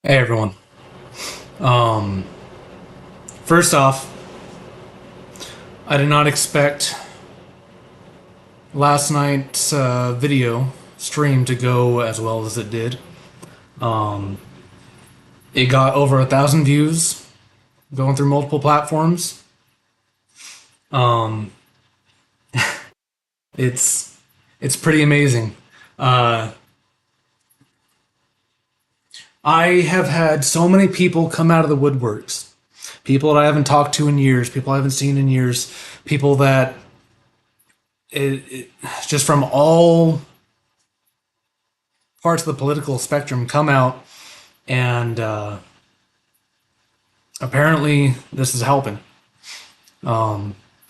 Hey everyone. Um, First off, I did not expect last night's video stream to go as well as it did. It got over 1,000 views, going through multiple platforms. Um, it's it's pretty amazing. Uh, I have had so many people come out of the woodworks. People that I haven't talked to in years, people I haven't seen in years, people that just from all parts of the political spectrum come out, and apparently this is helping.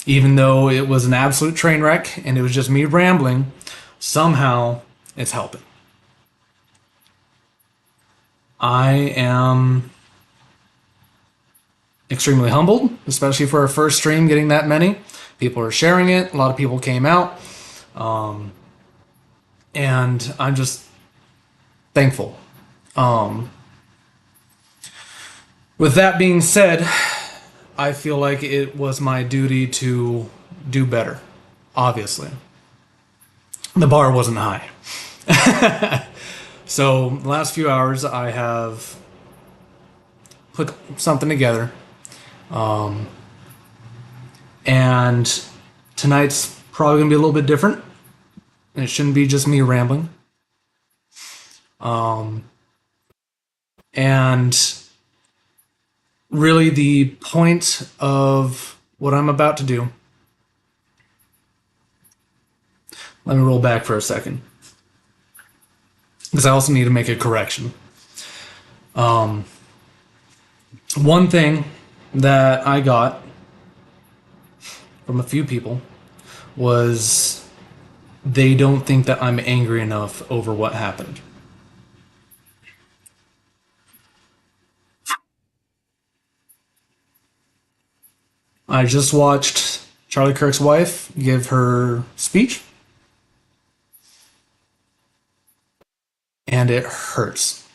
Even though it was an absolute train wreck and it was just me rambling, somehow it's helping. I am extremely humbled, especially for our first stream getting that many. People are sharing it, a lot of people came out, and I'm just thankful. With that being said, I feel like it was my duty to do better. Obviously, the bar wasn't high. So, the last few hours, I have put something together. And tonight's probably going to be a little bit different. It shouldn't be just me rambling. And really, the point of what I'm about to do. Let me roll back for a second, because I also need to make a correction. One thing that I got from a few people was they don't think that I'm angry enough over what happened. I just watched Charlie Kirk's wife give her speech, and it hurts.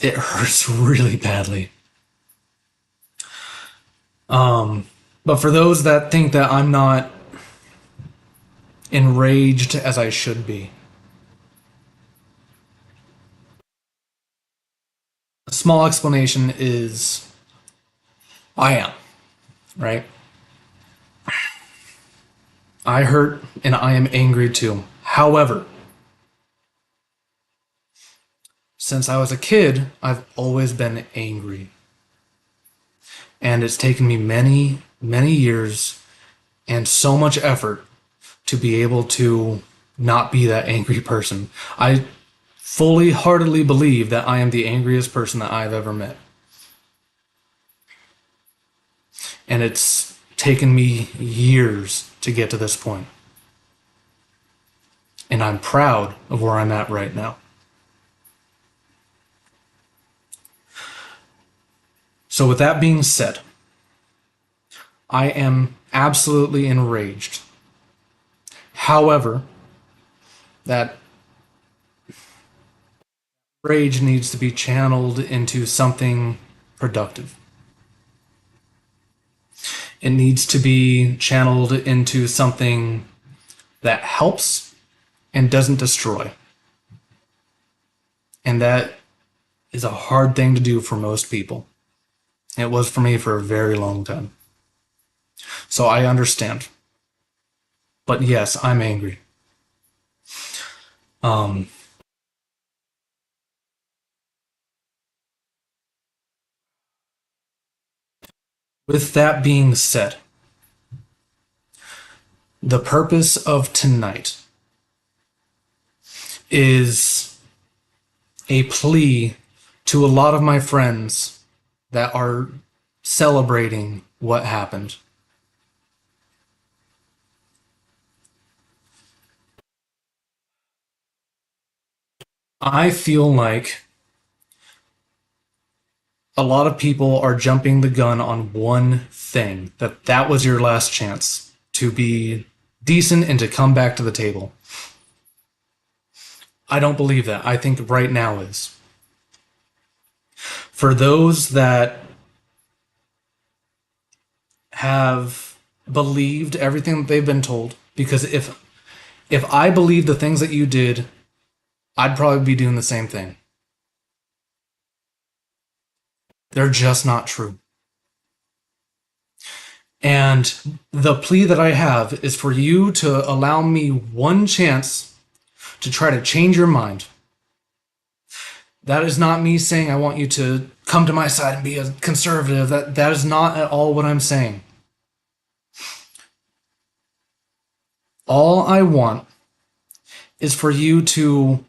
It hurts really badly. But for those that think that I'm not enraged as I should be, a small explanation is I am, right? I hurt and I am angry too. However, since I was a kid, I've always been angry. And it's taken me many, many years and so much effort to be able to not be that angry person. I fully heartedly believe that I am the angriest person that I've ever met. And it's taken me years to get to this point. And I'm proud of where I'm at right now. So with that being said, I am absolutely enraged. However, that rage needs to be channeled into something productive. It needs to be channeled into something that helps and doesn't destroy. And that is a hard thing to do for most people. It was for me for a very long time. So I understand. But yes, I'm angry. With that being said, the purpose of tonight is a plea to a lot of my friends that are celebrating what happened. I feel like a lot of people are jumping the gun on one thing, that was your last chance to be decent and to come back to the table. I don't believe that. I think right now is. For those that have believed everything that they've been told, because if I believed the things that you did, I'd probably be doing the same thing. They're just not true. And the plea that I have is for you to allow me one chance to try to change your mind. That is not me saying I want you to come to my side and be a conservative. That is not at all what I'm saying. All I want is for you to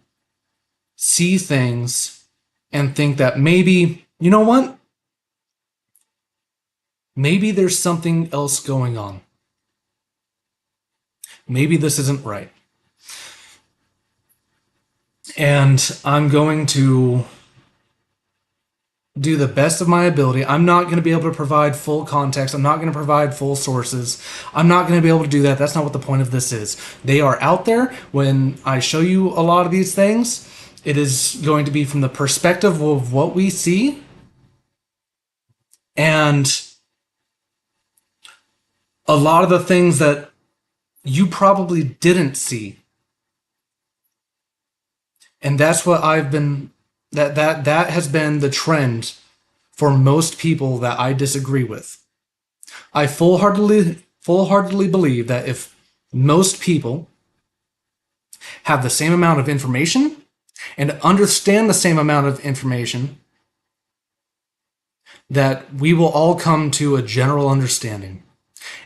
see things and think that maybe, you know what? Maybe there's something else going on. Maybe this isn't right. And I'm going to do the best of my ability. I'm not going to be able to provide full context. I'm not going to provide full sources. I'm not going to be able to do that. That's not what the point of this is. They are out there. When I show you a lot of these things, it is going to be from the perspective of what we see. And a lot of the things that you probably didn't see. And that's what I've been that has been the trend for most people that I disagree with. I full-heartedly believe that if most people have the same amount of information and understand the same amount of information, that we will all come to a general understanding.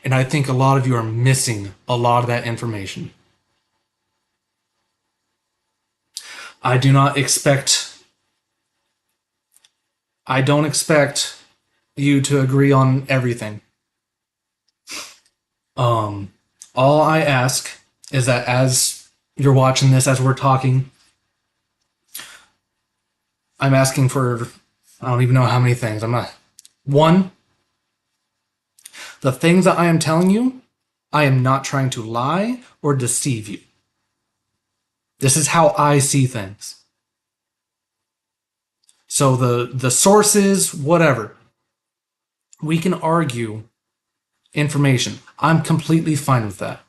And I think a lot of you are missing a lot of that information. I do not expect I don't expect you to agree on everything. All I ask is that as you're watching this, as we're talking, I'm asking for, I don't even know how many things. I'm not. One, the things that I am telling you, I am not trying to lie or deceive you. This is how I see things. So the sources, whatever, we can argue information. I'm completely fine with that.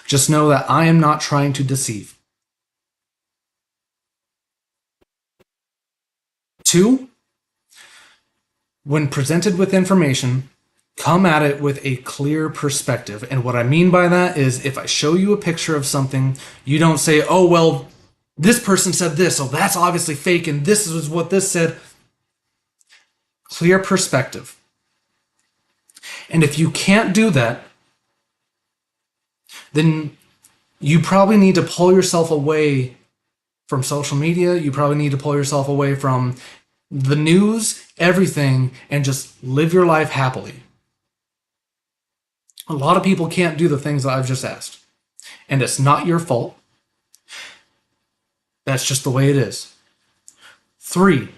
Just know that I am not trying to deceive. Two, when presented with information, come at it with a clear perspective. And what I mean by that is if I show you a picture of something, you don't say, oh, well, this person said this, so that's obviously fake, and this is what this said. Clear perspective. And if you can't do that, then you probably need to pull yourself away from social media. You probably need to pull yourself away from the news, everything, and just live your life happily. A lot of people can't do the things that I've just asked. And it's not your fault. That's just the way it is. Three,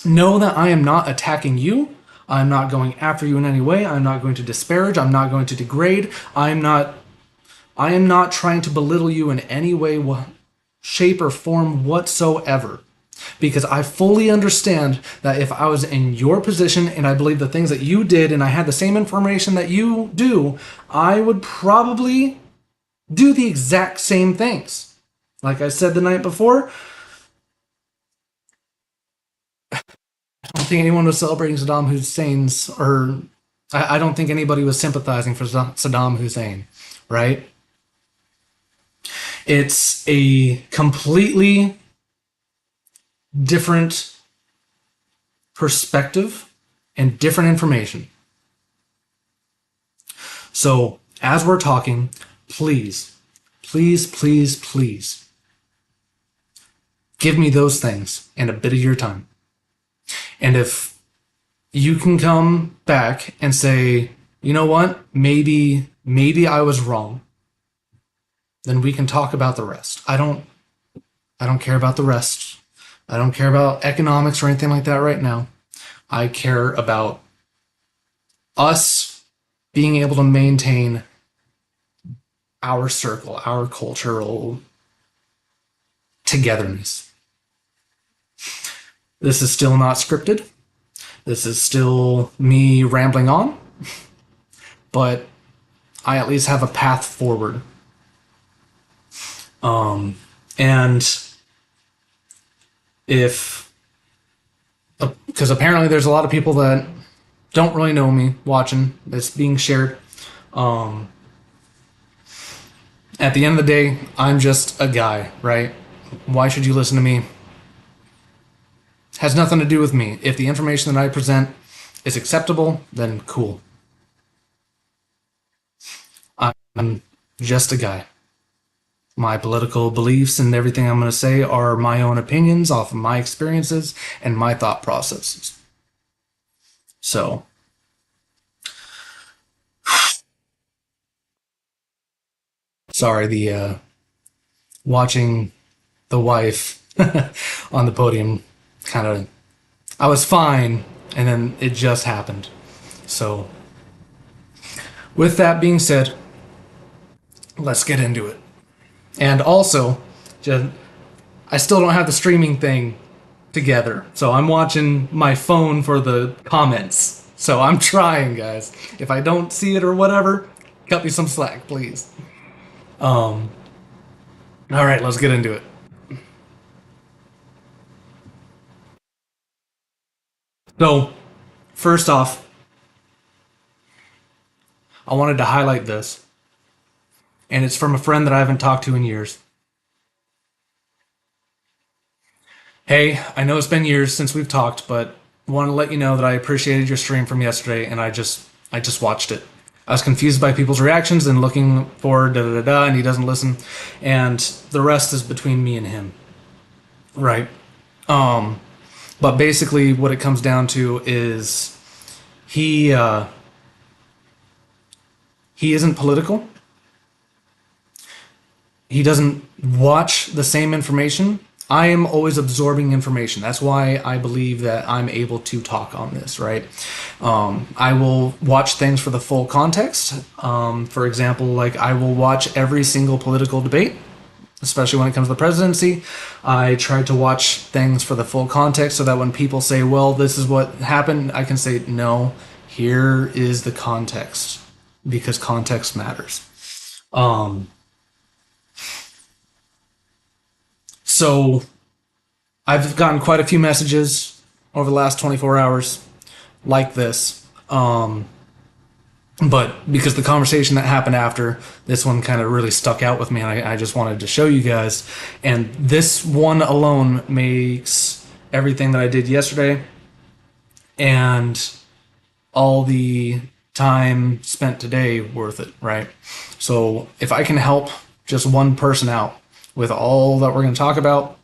know that I am not attacking you. I'm not going after you in any way. I'm not going to disparage. I'm not going to degrade. I am not trying to belittle you in any way, shape, or form whatsoever. Because I fully understand that if I was in your position and I believe the things that you did and I had the same information that you do, I would probably do the exact same things. Like I said the night before, I don't think anyone was celebrating Saddam Hussein's, or I don't think anybody was sympathizing for Saddam Hussein, right? It's a completely different perspective and different information. So, as we're talking, please, please, please, please, give me those things and a bit of your time. And if you can come back and say, you know what, maybe I was wrong, then we can talk about the rest. I don't care about the rest. I don't care about economics or anything like that right now. I care about us being able to maintain our circle, our cultural togetherness. This is still not scripted. This is still me rambling on, but I at least have a path forward. And if, because apparently there's a lot of people that don't really know me watching this being shared. At the end of the day, I'm just a guy, right? Why should you listen to me? Has nothing to do with me. If the information that I present is acceptable, then cool. I'm just a guy. My political beliefs and everything I'm going to say are my own opinions off of my experiences and my thought processes. So, sorry, the watching the wife on the podium kind of, I was fine, and then it just happened. So, with that being said, let's get into it. And also, I still don't have the streaming thing together, so I'm watching my phone for the comments. So I'm trying, guys. If I don't see it or whatever, cut me some slack, please. All right, let's get into it. So, first off, I wanted to highlight this, and it's from a friend that I haven't talked to in years. Hey, I know it's been years since we've talked, but I want to let you know that I appreciated your stream from yesterday, and I just watched it. I was confused by people's reactions and looking for and he doesn't listen, and the rest is between me and him, right? But basically, what it comes down to is he isn't political. He doesn't watch the same information. I am always absorbing information. That's why I believe that I'm able to talk on this, right? I will watch things for the full context. For example, like I will watch every single political debate, especially when it comes to the presidency. I try to watch things for the full context so that when people say, well, this is what happened, I can say, no, here is the context, because context matters. So I've gotten quite a few messages over the last 24 hours like this. But because the conversation that happened after this one kind of really stuck out with me, and I just wanted to show you guys. And this one alone makes everything that I did yesterday and all the time spent today worth it, right? So if I can help just one person out with all that we're going to talk about,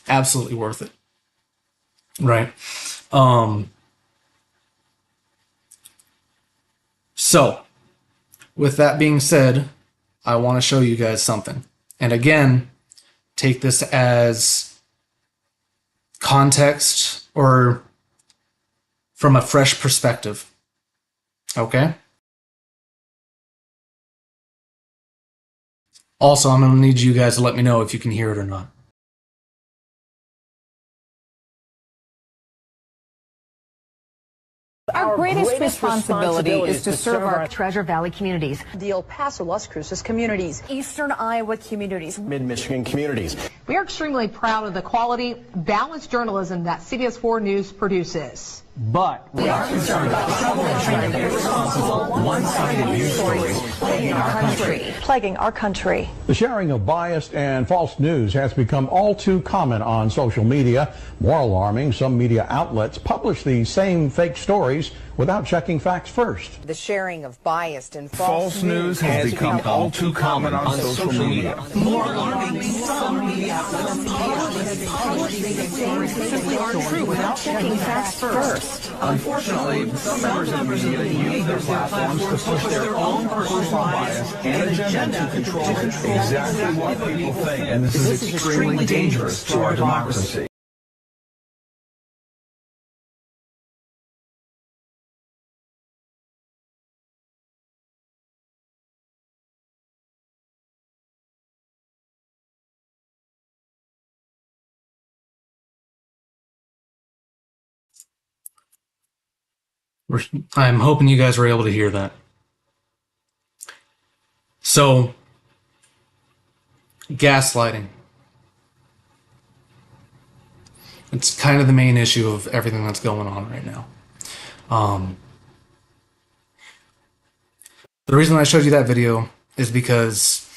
absolutely worth it, right? So with that being said, I want to show you guys something. And again, take this as context or from a fresh perspective. Okay? Also, I'm going to need you guys to let me know if you can hear it or not. Our greatest responsibility is to serve our Treasure Valley communities, the El Paso, Las Cruces communities, Eastern Iowa communities, Mid-Michigan communities. We are extremely proud of the quality, balanced journalism that CBS 4 News produces. But we are concerned about trouble and irresponsible, one-sided news stories plaguing our country. The sharing of biased and false news has become all too common on social media. More alarming, some media outlets publish these same fake stories without checking facts first. The sharing of biased and false news has become all too common on social media. More alarming, some media outlets publish these stories simply aren't true without checking facts first. Unfortunately, some members of the media use their platforms to push their own personal bias and agenda to control exactly what people think. And this is extremely dangerous to our democracy. I'm hoping you guys were able to hear that. So, gaslighting. It's kind of the main issue of everything that's going on right now. The reason I showed you that video is because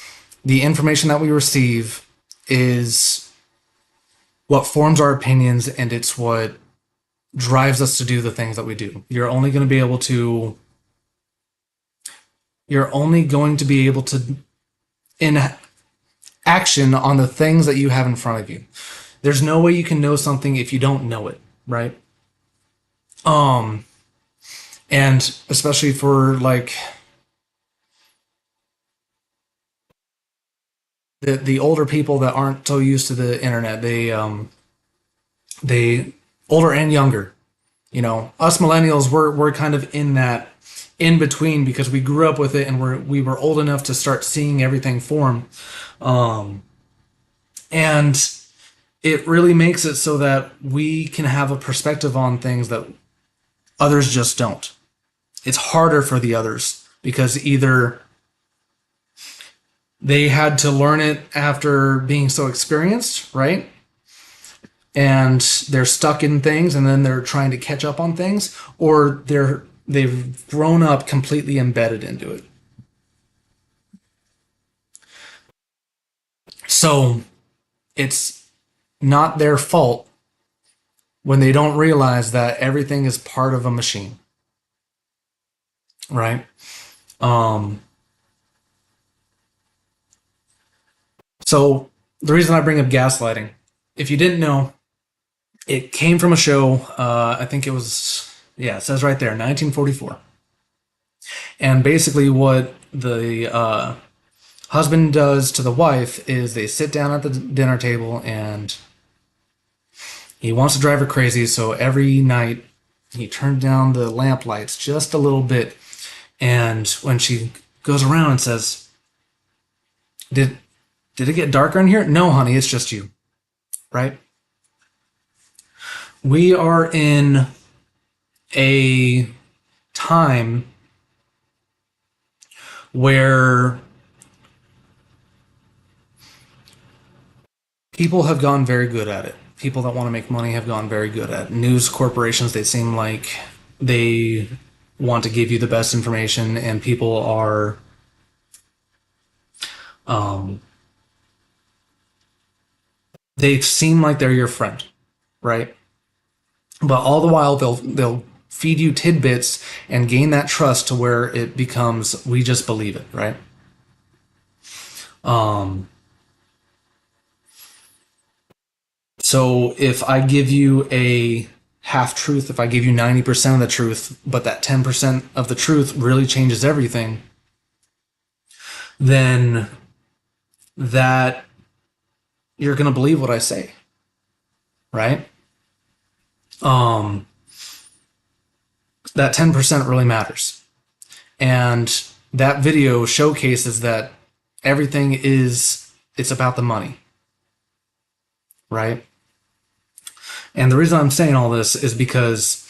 the information that we receive is what forms our opinions, and it's what drives us to do the things that we do. You're only going to be able to in action on the things that you have in front of you. There's no way you can know something if you don't know it, right? And especially for like the older people that aren't so used to the internet, they older and younger, you know, us millennials, we're kind of in that in between because we grew up with it and we were old enough to start seeing everything form. And it really makes it so that we can have a perspective on things that others just don't. It's harder for the others because either they had to learn it after being so experienced, right? And they're stuck in things and then they're trying to catch up on things, or they've grown up completely embedded into it. So it's not their fault when they don't realize that everything is part of a machine, right? So the reason I bring up gaslighting, if you didn't know, it came from a show, I think it was, yeah, it says right there, 1944. And basically what the husband does to the wife is they sit down at the dinner table and he wants to drive her crazy, so every night he turned down the lamp lights just a little bit. And when she goes around and says, Did it get darker in here? No, honey, it's just you, right? We are in a time where people have gone very good at it. People that want to make money have gone very good at it. News corporations, they seem like they want to give you the best information, and people are they seem like they're your friend, right? But all the while they'll feed you tidbits and gain that trust to where it becomes we just believe it, right? So if I give you a half truth, if I give you 90% of the truth, but that 10% of the truth really changes everything, then that you're going to believe what I say, right? That 10% really matters. And that video showcases that everything it's about the money, right? And the reason I'm saying all this is because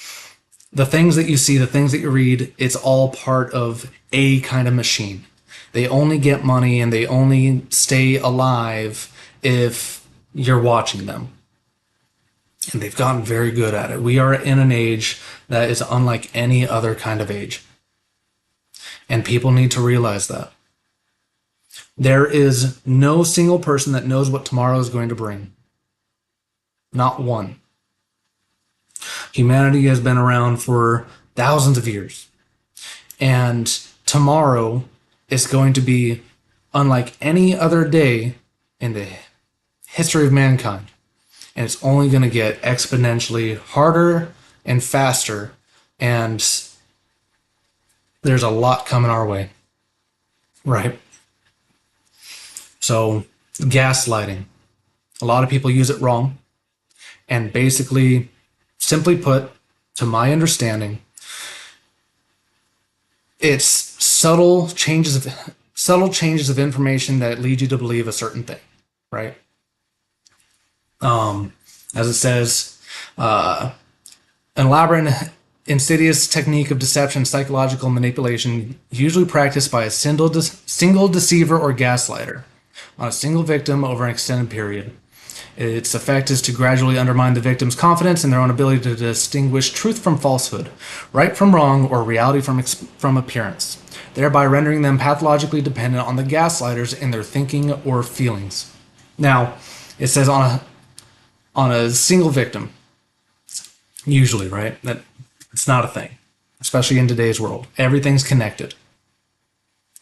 the things that you see, the things that you read, it's all part of a kind of machine. They only get money and they only stay alive if you're watching them. And they've gotten very good at it. We are in an age that is unlike any other kind of age. And people need to realize that. There is no single person that knows what tomorrow is going to bring. Not one. Humanity has been around for thousands of years. And tomorrow is going to be unlike any other day in the history of mankind. And it's only going to get exponentially harder and faster. And there's a lot coming our way. Right? So, gaslighting. A lot of people use it wrong. And basically, simply put, to my understanding, it's subtle changes of information that lead you to believe a certain thing, right? As it says, an elaborate insidious technique of deception, psychological manipulation, usually practiced by a single deceiver or gaslighter on a single victim over an extended period. Its effect is to gradually undermine the victim's confidence in their own ability to distinguish truth from falsehood, right from wrong, or reality from appearance, thereby rendering them pathologically dependent on the gaslighters in their thinking or feelings. Now, it says on a single victim, usually, right? That it's not a thing, especially in today's world. Everything's connected.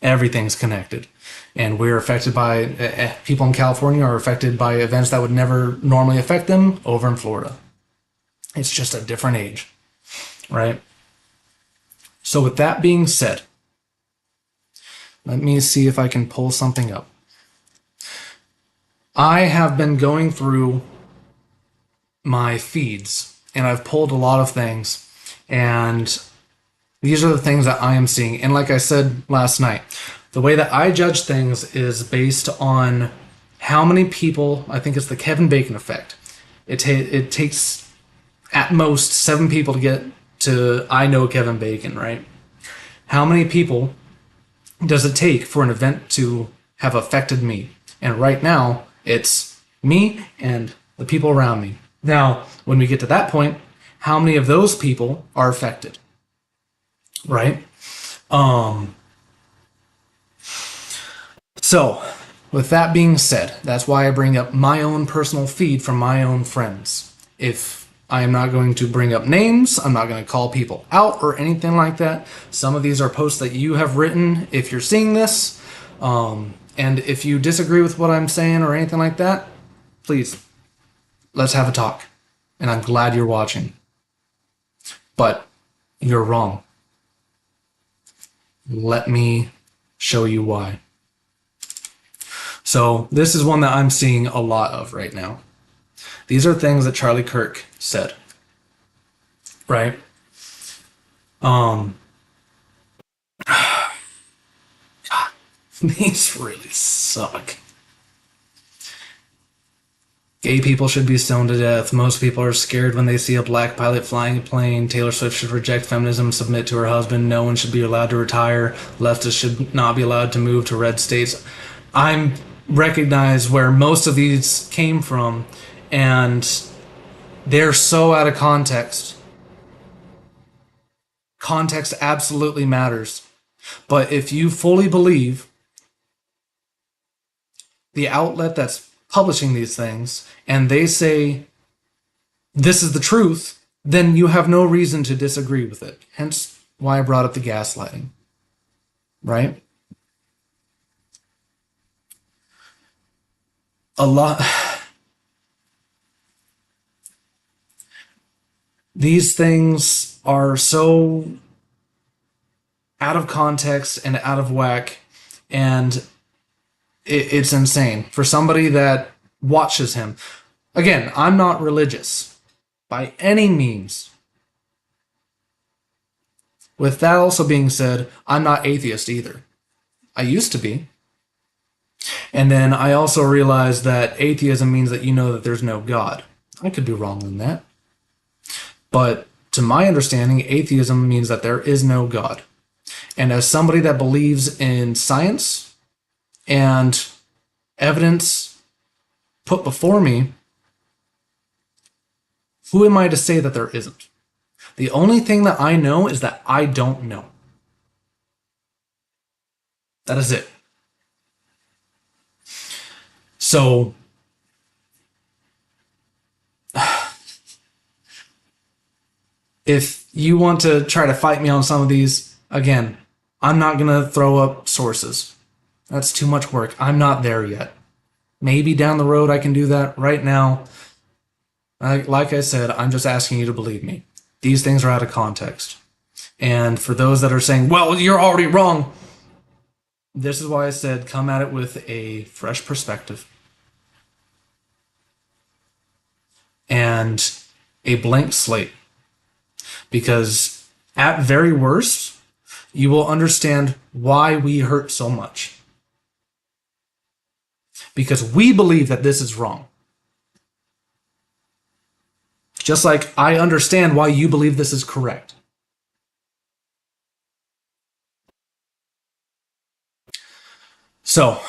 Everything's connected. And we're affected by, people in California are affected by events that would never normally affect them over in Florida. It's just a different age, right? So with that being said, let me see if I can pull something up. I have been going through my feeds, and I've pulled a lot of things, and these are the things that I am seeing. And like I said last night, the way that I judge things is based on how many people, I think it's the Kevin Bacon effect. It takes at most 7 people to get to I know Kevin Bacon, right? How many people does it take for an event to have affected me? And right now, it's me and the people around me. Now, when we get to that point, how many of those people are affected? Right? So, with that being said, that's why I bring up my own personal feed from my own friends. If I am not going to bring up names, I'm not going to call people out or anything like that. Some of these are posts that you have written if you're seeing this. And if you disagree with what I'm saying or anything like that, please, let's have a talk. And I'm glad you're watching. But you're wrong. Let me show you why. So this is one that I'm seeing a lot of right now. These are things that Charlie Kirk said. Right? God, these really suck. Gay people should be stoned to death. Most people are scared when they see a black pilot flying a plane. Taylor Swift should reject feminism and submit to her husband. No one should be allowed to retire. Leftists should not be allowed to move to red states. I'm recognize where most of these came from, and they're so out of context. Context absolutely matters. But if you fully believe the outlet that's publishing these things, and they say this is the truth, then you have no reason to disagree with it. Hence why I brought up the gaslighting. Right? A lot. These things are so out of context and out of whack, and it's insane for somebody that watches him. Again, I'm not religious by any means. With that also being said, I'm not atheist either. I used to be. And then I also realized that atheism means that you know that there's no God. I could be wrong in that. But to my understanding, atheism means that there is no God. And as somebody that believes in science and evidence put before me, who am I to say that there isn't? The only thing that I know is that I don't know. That is it. So, if you want to try to fight me on some of these, again, I'm not going to throw up sources. That's too much work. I'm not there yet. Maybe down the road I can do that. Right now, like I said, I'm just asking you to believe me. These things are out of context. And for those that are saying, well, you're already wrong, this is why I said come at it with a fresh perspective and a blank slate. Because at very worst, you will understand why we hurt so much. Because we believe that this is wrong. Just like I understand why you believe this is correct. So,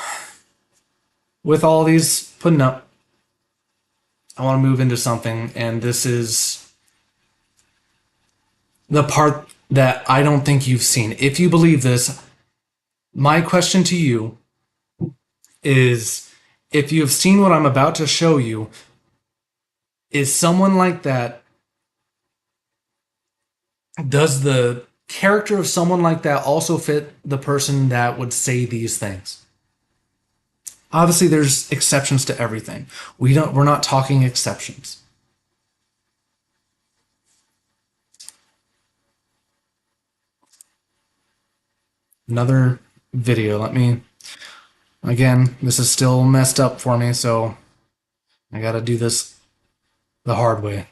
with all these putting up, I want to move into something, and this is the part that I don't think you've seen. If you believe this, my question to you is, if you've seen what I'm about to show you, is someone like that, does the character of someone like that also fit the person that would say these things? Obviously, there's exceptions to everything. We're not talking exceptions. Another video. Again, this is still messed up for me, so I gotta do this the hard way.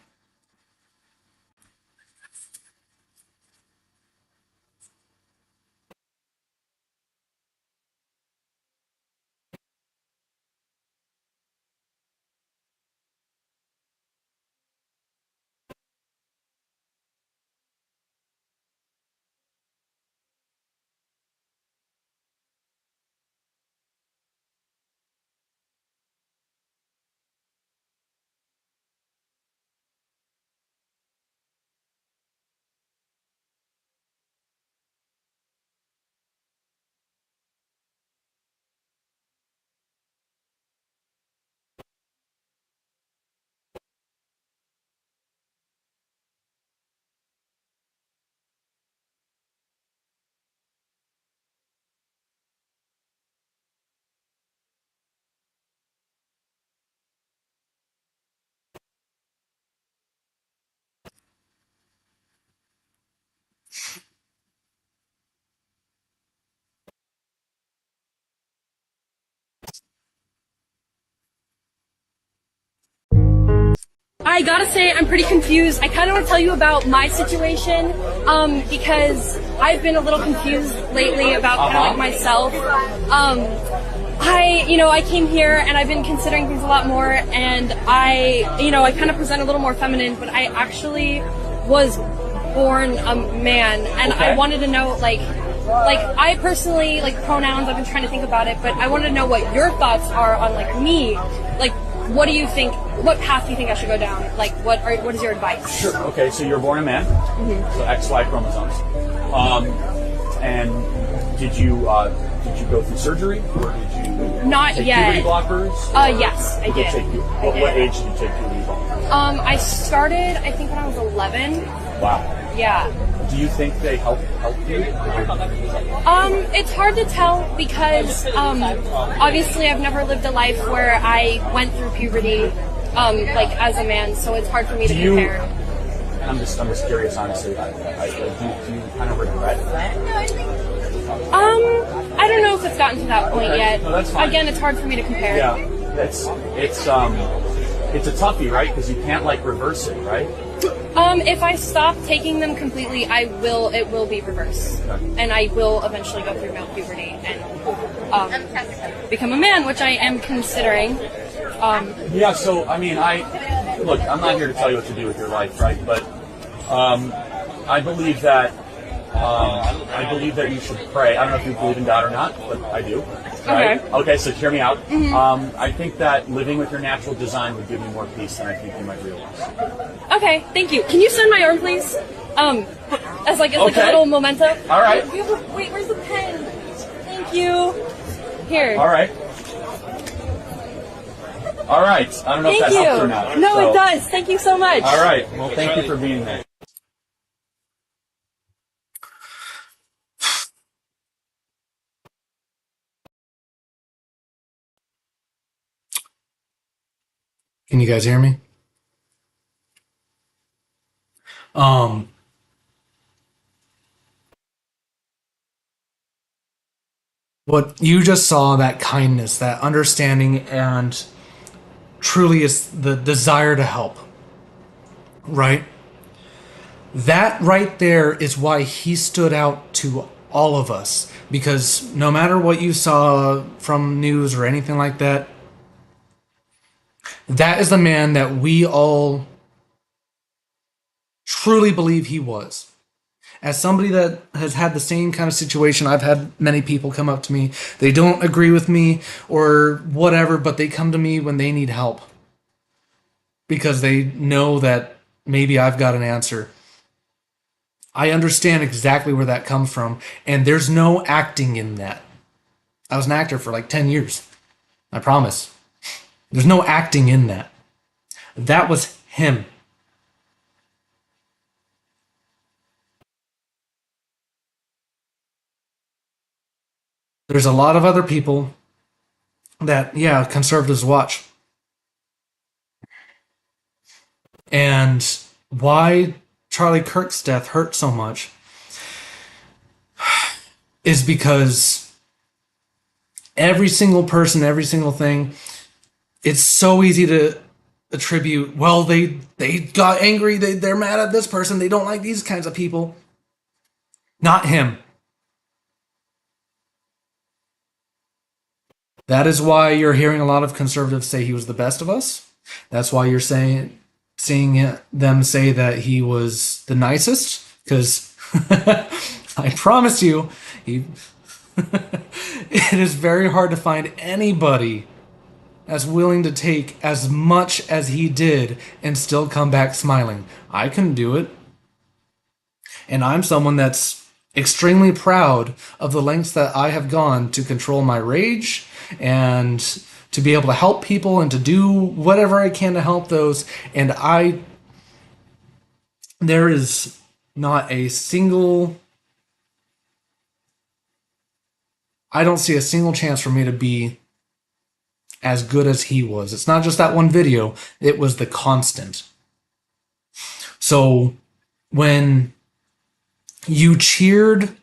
I gotta say, I'm pretty confused. I kind of want to tell you about my situation, because I've been a little confused lately about kind of like myself. I came here and I've been considering things a lot more, and I kind of present a little more feminine, but I actually was born a man, and I wanted to know, I personally, pronouns, I've been trying to think about it, but I wanted to know what your thoughts are on, me, what do you think, what path do you think I should go down? What is your advice? Sure. Okay, so you're born a man, so XY chromosomes. And did you go through surgery, or did you Not take yet. puberty blockers? Yes, I did. What age did you take puberty blockers? I started, I think, when I was 11. Wow. Yeah. Do you think they help you? It's hard to tell because obviously I've never lived a life where I went through puberty as a man, so it's hard for me to compare. I'm just curious, honestly. Do you kind of regret that? I don't know if it's gotten to that point yet. No, that's fine. Again, it's hard for me to compare. Yeah, it's a toughie, right? Because you can't reverse it, right? If I stop taking them completely, it will be reversed. Okay. And I will eventually go through male puberty and become a man, which I am considering. Yeah, so, look, I'm not here to tell you what to do with your life, right? But I believe that you should pray. I don't know if you believe in God or not, but I do. Right? Okay, so hear me out. Mm-hmm. I think that living with your natural design would give you more peace than I think you might realize. Okay, thank you. Can you send my arm, please? As a little memento. All right. Wait, where's the pen? Thank you. Here. All right. All right. I don't know if that helps or not. No, it does. Thank you so much. All right. Well, thank you for being there. Can you guys hear me? What you just saw, that kindness, that understanding, and truly is the desire to help, right? That right there is why he stood out to all of us, because no matter what you saw from news or anything like that, that is the man that we all truly believe he was. As somebody that has had the same kind of situation, I've had many people come up to me. They don't agree with me or whatever, but they come to me when they need help because they know that maybe I've got an answer. I understand exactly where that comes from, and there's no acting in that. I was an actor for like 10 years. I promise. There's no acting in that. That was him. There's a lot of other people that, yeah, conservatives watch. And why Charlie Kirk's death hurt so much is because every single person, every single thing, it's so easy to attribute, well, they got angry, they're mad at this person, they don't like these kinds of people. Not him. That is why you're hearing a lot of conservatives say he was the best of us. That's why you're seeing them say that he was the nicest, because I promise you, it is very hard to find anybody as willing to take as much as he did and still come back smiling. I couldn't do it. And I'm someone that's extremely proud of the lengths that I have gone to control my rage and to be able to help people and to do whatever I can to help those. And there is not a single, I don't see a single chance for me to be as good as he was. It's not just that one video, it was the constant. So when you cheered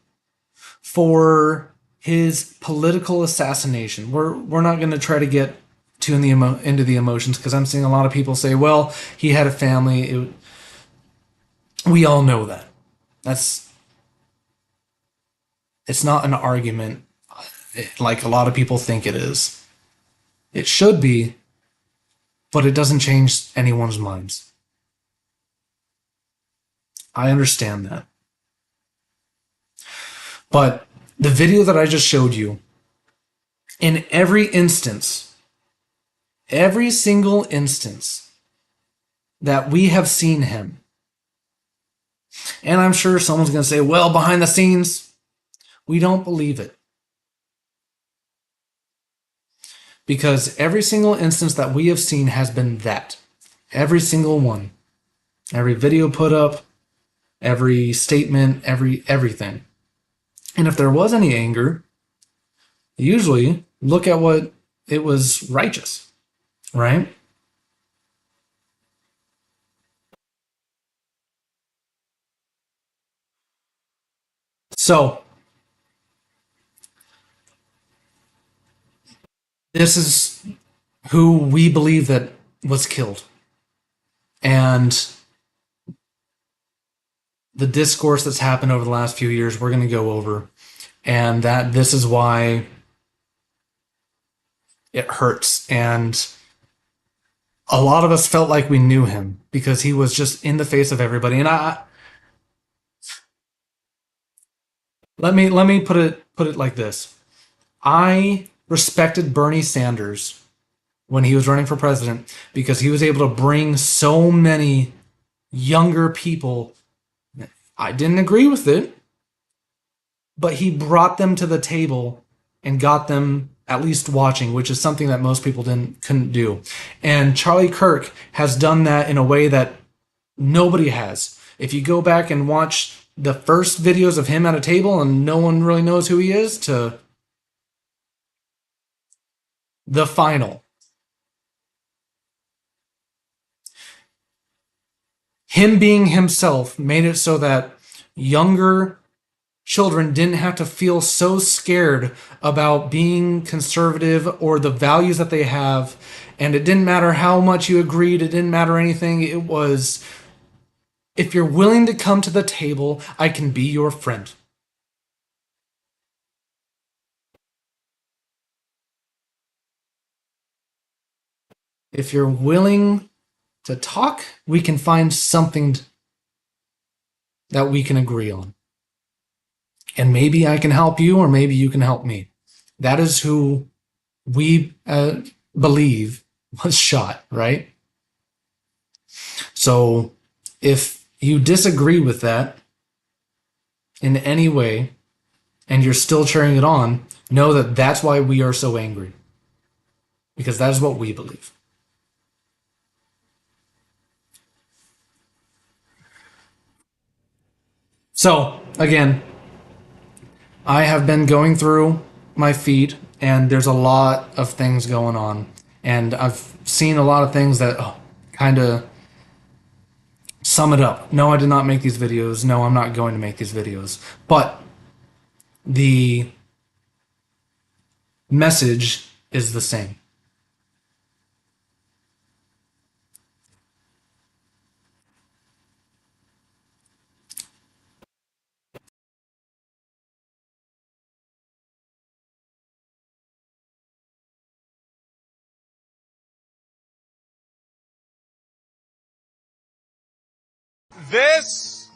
for his political assassination, we're not going to try to get too into the emotions, because I'm seeing a lot of people say, well, he had a family. We all know that. It's not an argument like a lot of people think it is. It should be, but it doesn't change anyone's minds. I understand that. But the video that I just showed you, in every instance, every single instance that we have seen him, and I'm sure someone's going to say, well, behind the scenes, we don't believe it. Because every single instance that we have seen has been that. Every single one. Every video put up, every statement, everything. And if there was any anger, usually look at what it was righteous, right? So, this is who we believe that was killed. And the discourse that's happened over the last few years, we're going to go over. And that this is why it hurts. And a lot of us felt like we knew him because he was just in the face of everybody. And let me put it like this. I respected Bernie Sanders when he was running for president because he was able to bring so many younger people. I didn't agree with it, but he brought them to the table and got them at least watching, which is something that most people couldn't do. And Charlie Kirk has done that in a way that nobody has. If you go back and watch the first videos of him at a table and no one really knows who he is, to the final, him being himself made it so that younger children didn't have to feel so scared about being conservative or the values that they have. And it didn't matter how much you agreed, it didn't matter anything. It was, if you're willing to come to the table, I can be your friend. If you're willing to talk, we can find something that we can agree on. And maybe I can help you, or maybe you can help me. That is who we believe was shot, right? So if you disagree with that in any way and you're still cheering it on, know that that's why we are so angry. Because that is what we believe. So, again, I have been going through my feed, and there's a lot of things going on. And I've seen a lot of things that kind of sum it up. No, I did not make these videos. No, I'm not going to make these videos. But the message is the same. This.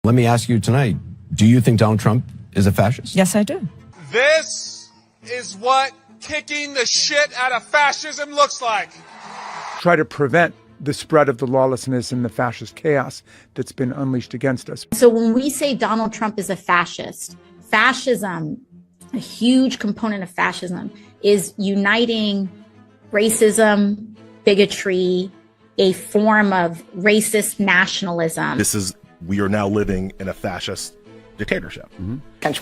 Let me ask you tonight, do you think Donald Trump is a fascist? Yes, I do. This is what kicking the shit out of fascism looks like. Try to prevent the spread of the lawlessness and the fascist chaos that's been unleashed against us. So when we say Donald Trump is a fascist, fascism, a huge component of fascism is uniting racism, bigotry, a form of racist nationalism. We are now living in a fascist dictatorship.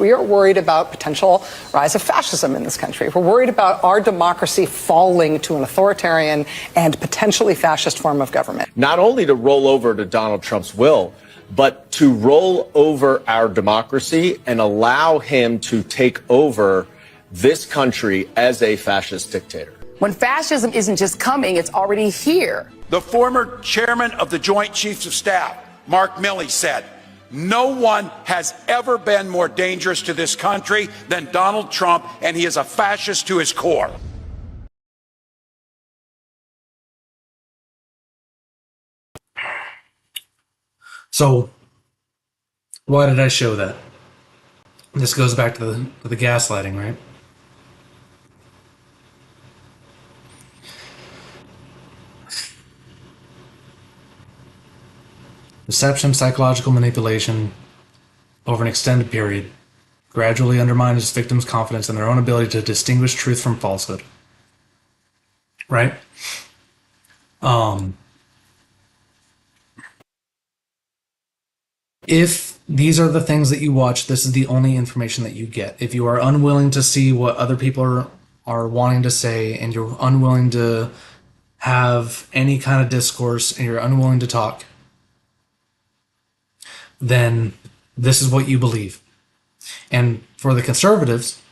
We are worried about potential rise of fascism in this country. We're worried about our democracy falling to an authoritarian and potentially fascist form of government. Not only to roll over to Donald Trump's will, but to roll over our democracy and allow him to take over this country as a fascist dictator. When fascism isn't just coming, it's already here. The former chairman of the Joint Chiefs of Staff, Mark Milley, said, "No one has ever been more dangerous to this country than Donald Trump, and he is a fascist to his core." So, why did I show that? This goes back to the gaslighting, right? Deception, psychological manipulation over an extended period gradually undermines victims' confidence in their own ability to distinguish truth from falsehood. Right? If these are the things that you watch, this is the only information that you get. If you are unwilling to see what other people are wanting to say, and you're unwilling to have any kind of discourse, and you're unwilling to talk, then this is what you believe. And for the conservatives,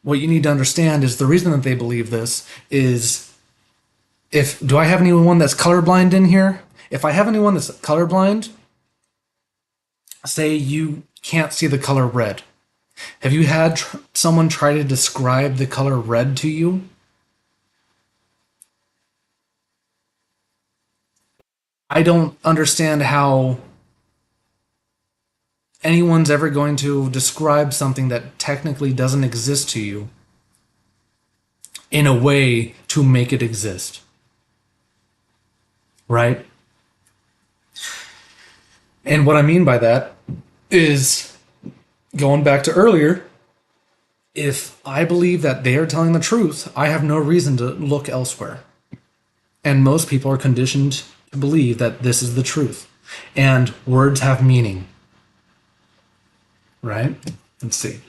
what you need to understand is the reason that they believe this is, do I have anyone that's colorblind in here? If I have anyone that's colorblind, say you can't see the color red. Have you had someone try to describe the color red to you? I don't understand how anyone's ever going to describe something that technically doesn't exist to you in a way to make it exist. Right? And what I mean by that is, going back to earlier, if I believe that they are telling the truth, I have no reason to look elsewhere. And most people are conditioned to believe that this is the truth. And words have meaning. Right? Let's see.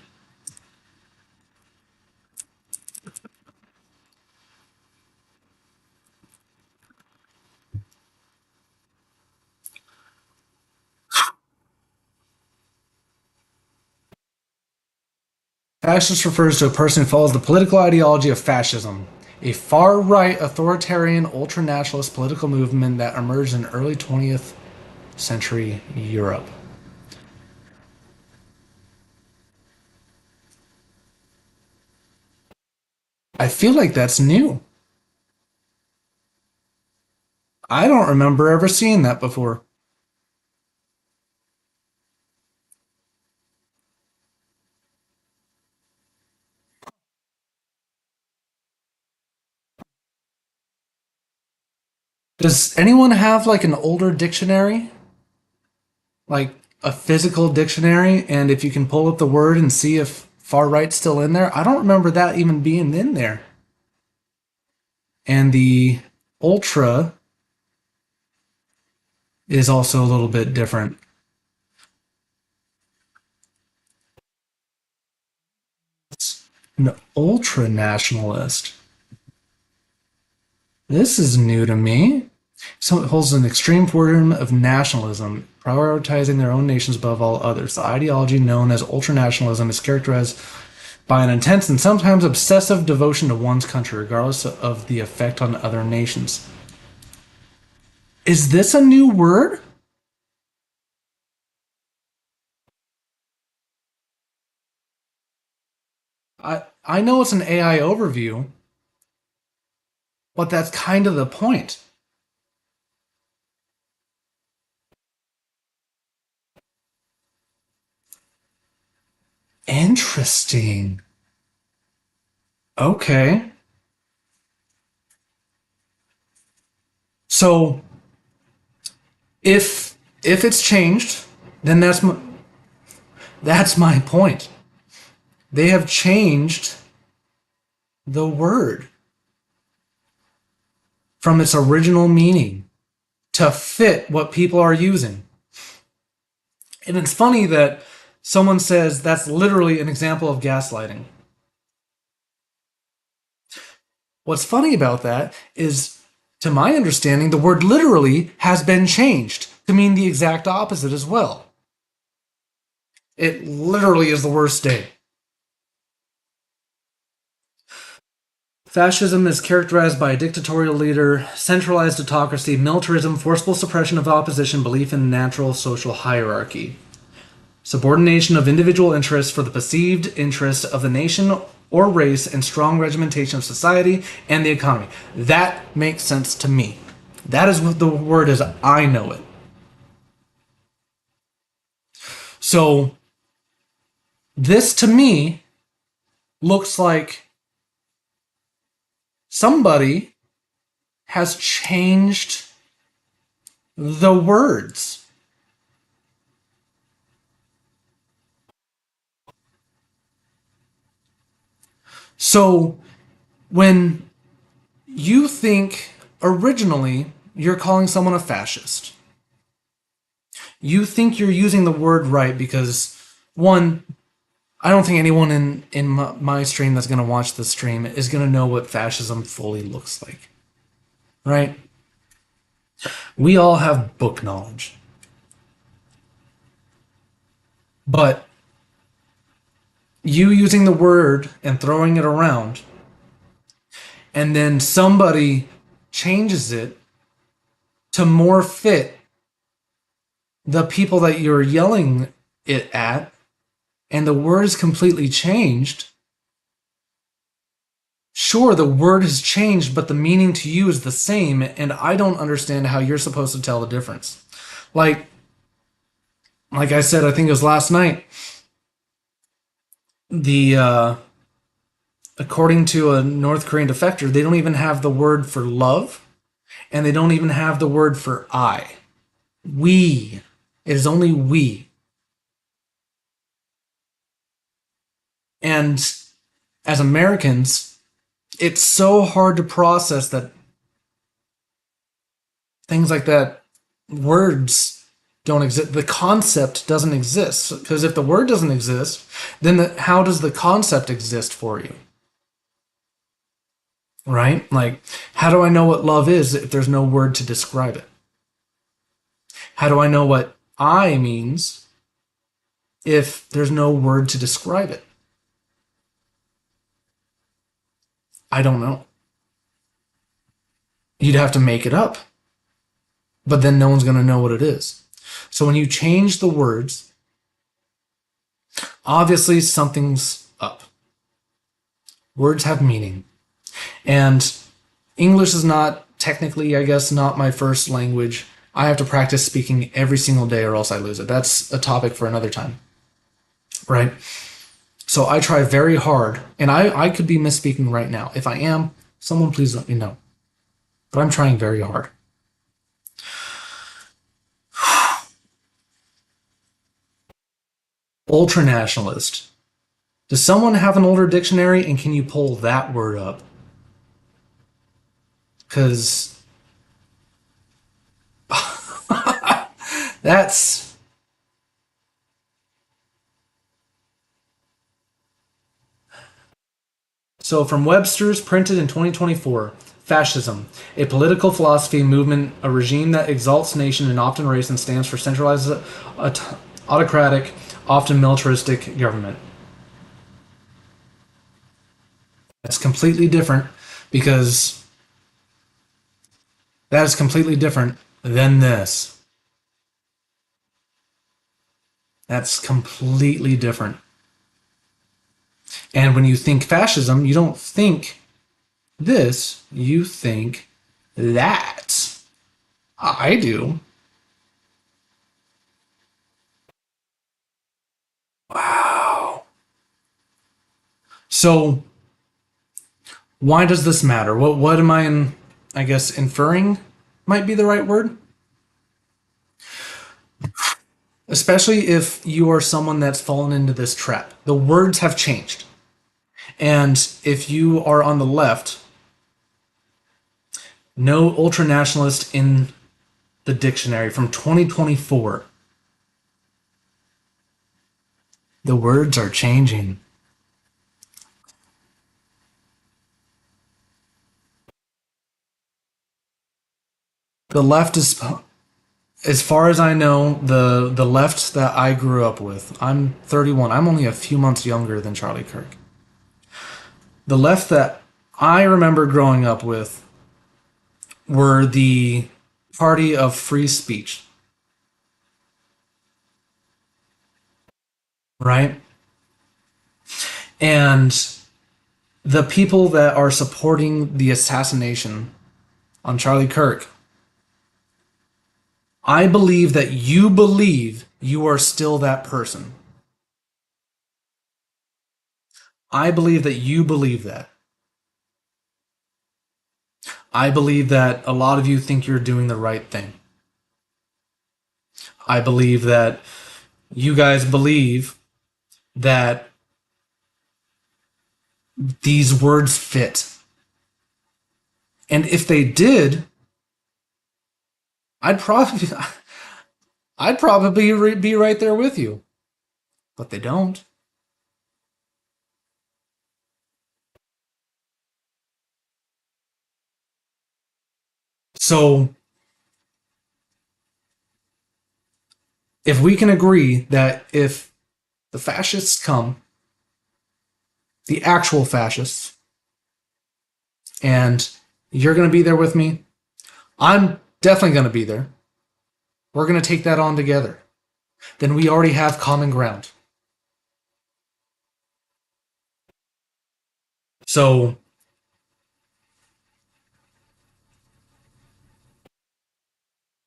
Fascist refers to a person who follows the political ideology of fascism, a far-right authoritarian ultranationalist political movement that emerged in early 20th century Europe. I feel like that's new. I don't remember ever seeing that before. Does anyone have like an older dictionary? Like a physical dictionary, and if you can pull up the word and see if far right's still in there? I don't remember that even being in there. And the ultra is also a little bit different. An ultra nationalist. This is new to me. So it holds an extreme form of nationalism, prioritizing their own nations above all others. The ideology known as ultranationalism is characterized by an intense and sometimes obsessive devotion to one's country, regardless of the effect on other nations. Is this a new word? I know it's an AI overview, but that's kind of the point. Interesting. Okay. So if it's changed, then that's my point. They have changed the word from its original meaning to fit what people are using. And it's funny that someone says that's literally an example of gaslighting. What's funny about that is, to my understanding, the word literally has been changed to mean the exact opposite as well. It literally is the worst day. Fascism is characterized by a dictatorial leader, centralized autocracy, militarism, forcible suppression of opposition, belief in natural social hierarchy, subordination of individual interests for the perceived interests of the nation or race, and strong regimentation of society and the economy. That makes sense to me. That is what the word as I know it. So, this to me looks like somebody has changed the words. So, when you think originally you're calling someone a fascist, you think you're using the word right because, one, I don't think anyone in my stream that's going to watch the stream is going to know what fascism fully looks like. Right? We all have book knowledge. But you using the word and throwing it around, and then somebody changes it to more fit the people that you're yelling it at, and the word is completely changed. Sure, the word has changed, but the meaning to you is the same, and I don't understand how you're supposed to tell the difference. Like I said, I think it was last night, according to a North Korean defector, they don't even have the word for love, and they don't even have the word for I. We. It is only we. And as Americans, it's so hard to process that things like that, words don't exist. The concept doesn't exist. Because if the word doesn't exist, then how does the concept exist for you? Right? Like, how do I know what love is if there's no word to describe it? How do I know what I means if there's no word to describe it? I don't know. You'd have to make it up. But then no one's going to know what it is. So when you change the words, obviously something's up. Words have meaning. And English is not, technically, I guess, not my first language. I have to practice speaking every single day or else I lose it. That's a topic for another time. Right? So I try very hard, and I could be misspeaking right now. If I am, someone please let me know. But I'm trying very hard. Ultranationalist. Does someone have an older dictionary, and can you pull that word up? Because that's... So from Webster's, printed in 2024, fascism, a political philosophy, movement, a regime that exalts nation and often race and stands for centralized, autocratic, often militaristic government. That's completely different, because that is completely different than this. That's completely different. And when you think fascism, you don't think this, you think that. I do. Wow. So, why does this matter? What am I guess, inferring might be the right word? Especially if you are someone that's fallen into this trap. The words have changed. And if you are on the left, no ultranationalist in the dictionary from 2024. The words are changing. The left is, as far as I know, the left that I grew up with. I'm 31. I'm only a few months younger than Charlie Kirk. The left that I remember growing up with were the party of free speech. Right? And the people that are supporting the assassination on Charlie Kirk, I believe that you believe you are still that person. I believe that you believe that. I believe that a lot of you think you're doing the right thing. I believe that you guys believe that these words fit. And if they did, I'd probably be right there with you. But they don't. So, if we can agree that if the fascists come, the actual fascists, and you're going to be there with me, I'm definitely going to be there. We're going to take that on together. Then we already have common ground. So,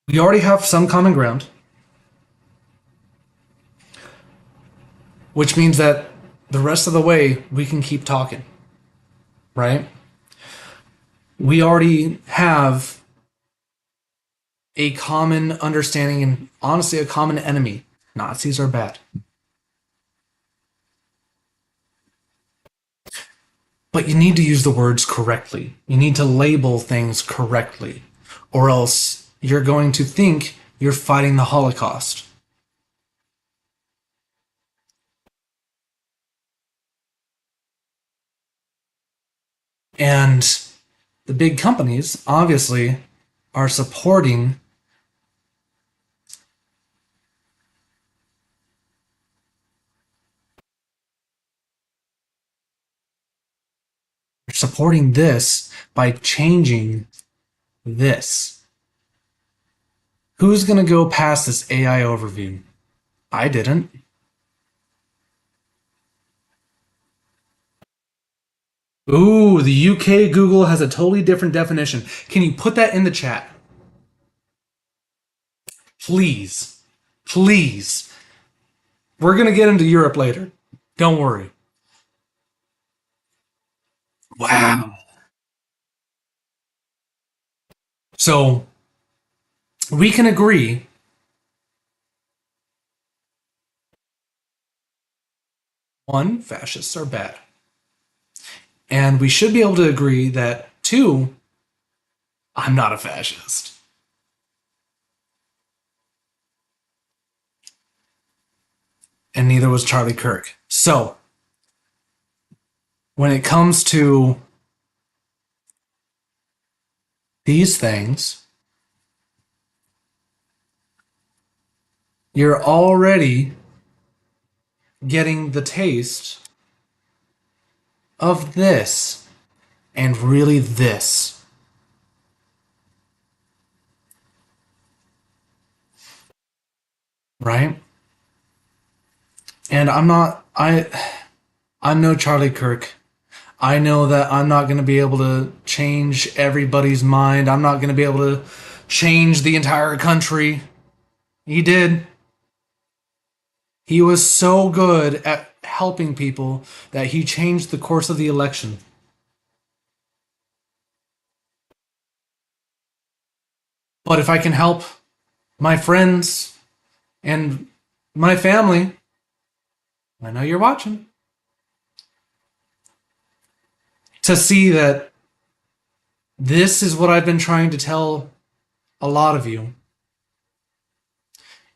we already have some common ground, which means that the rest of the way we can keep talking, right? We already have a common understanding and honestly a common enemy. Nazis are bad. But you need to use the words correctly. You need to label things correctly, or else you're going to think you're fighting the Holocaust. And the big companies, obviously, are supporting this by changing this. Who's going to go past this AI overview? I didn't. Ooh, the UK Google has a totally different definition. Can you put that in the chat? Please. Please. We're going to get into Europe later. Don't worry. Wow. So, we can agree one, fascists are bad. And we should be able to agree that, two, I'm not a fascist. And neither was Charlie Kirk. So, when it comes to these things, you're already getting the taste of this, and really this. Right? And I'm no Charlie Kirk. I know that I'm not going to be able to change everybody's mind. I'm not going to be able to change the entire country. He did. He was so good at helping people that he changed the course of the election. But if I can help my friends and my family, I know you're watching, to see that this is what I've been trying to tell a lot of you.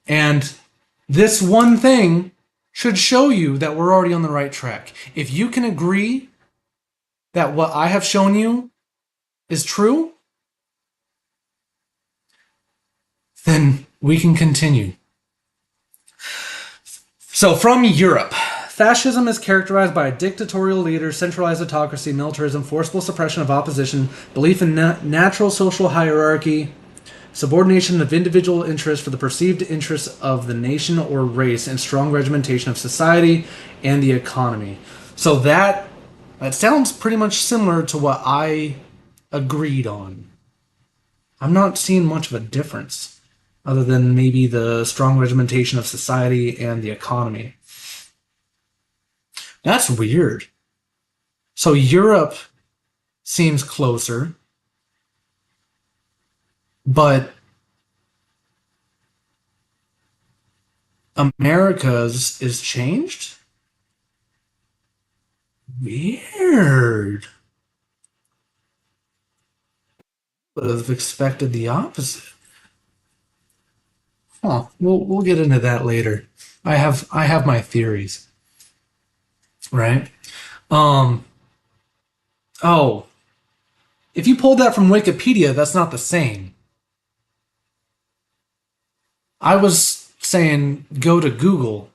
And this one thing should show you that we're already on the right track. If you can agree that what I have shown you is true, then we can continue. So, from Europe, fascism is characterized by a dictatorial leader, centralized autocracy, militarism, forcible suppression of opposition, belief in natural social hierarchy, subordination of individual interests for the perceived interests of the nation or race, and strong regimentation of society and the economy. So that sounds pretty much similar to what I agreed on. I'm not seeing much of a difference, other than maybe the strong regimentation of society and the economy. That's weird. So Europe seems closer, but America's is changed? Weird. Would have expected the opposite. Huh. We'll get into that later. I have my theories. Right? Oh. If you pulled that from Wikipedia, that's not the same. I was saying go to Google,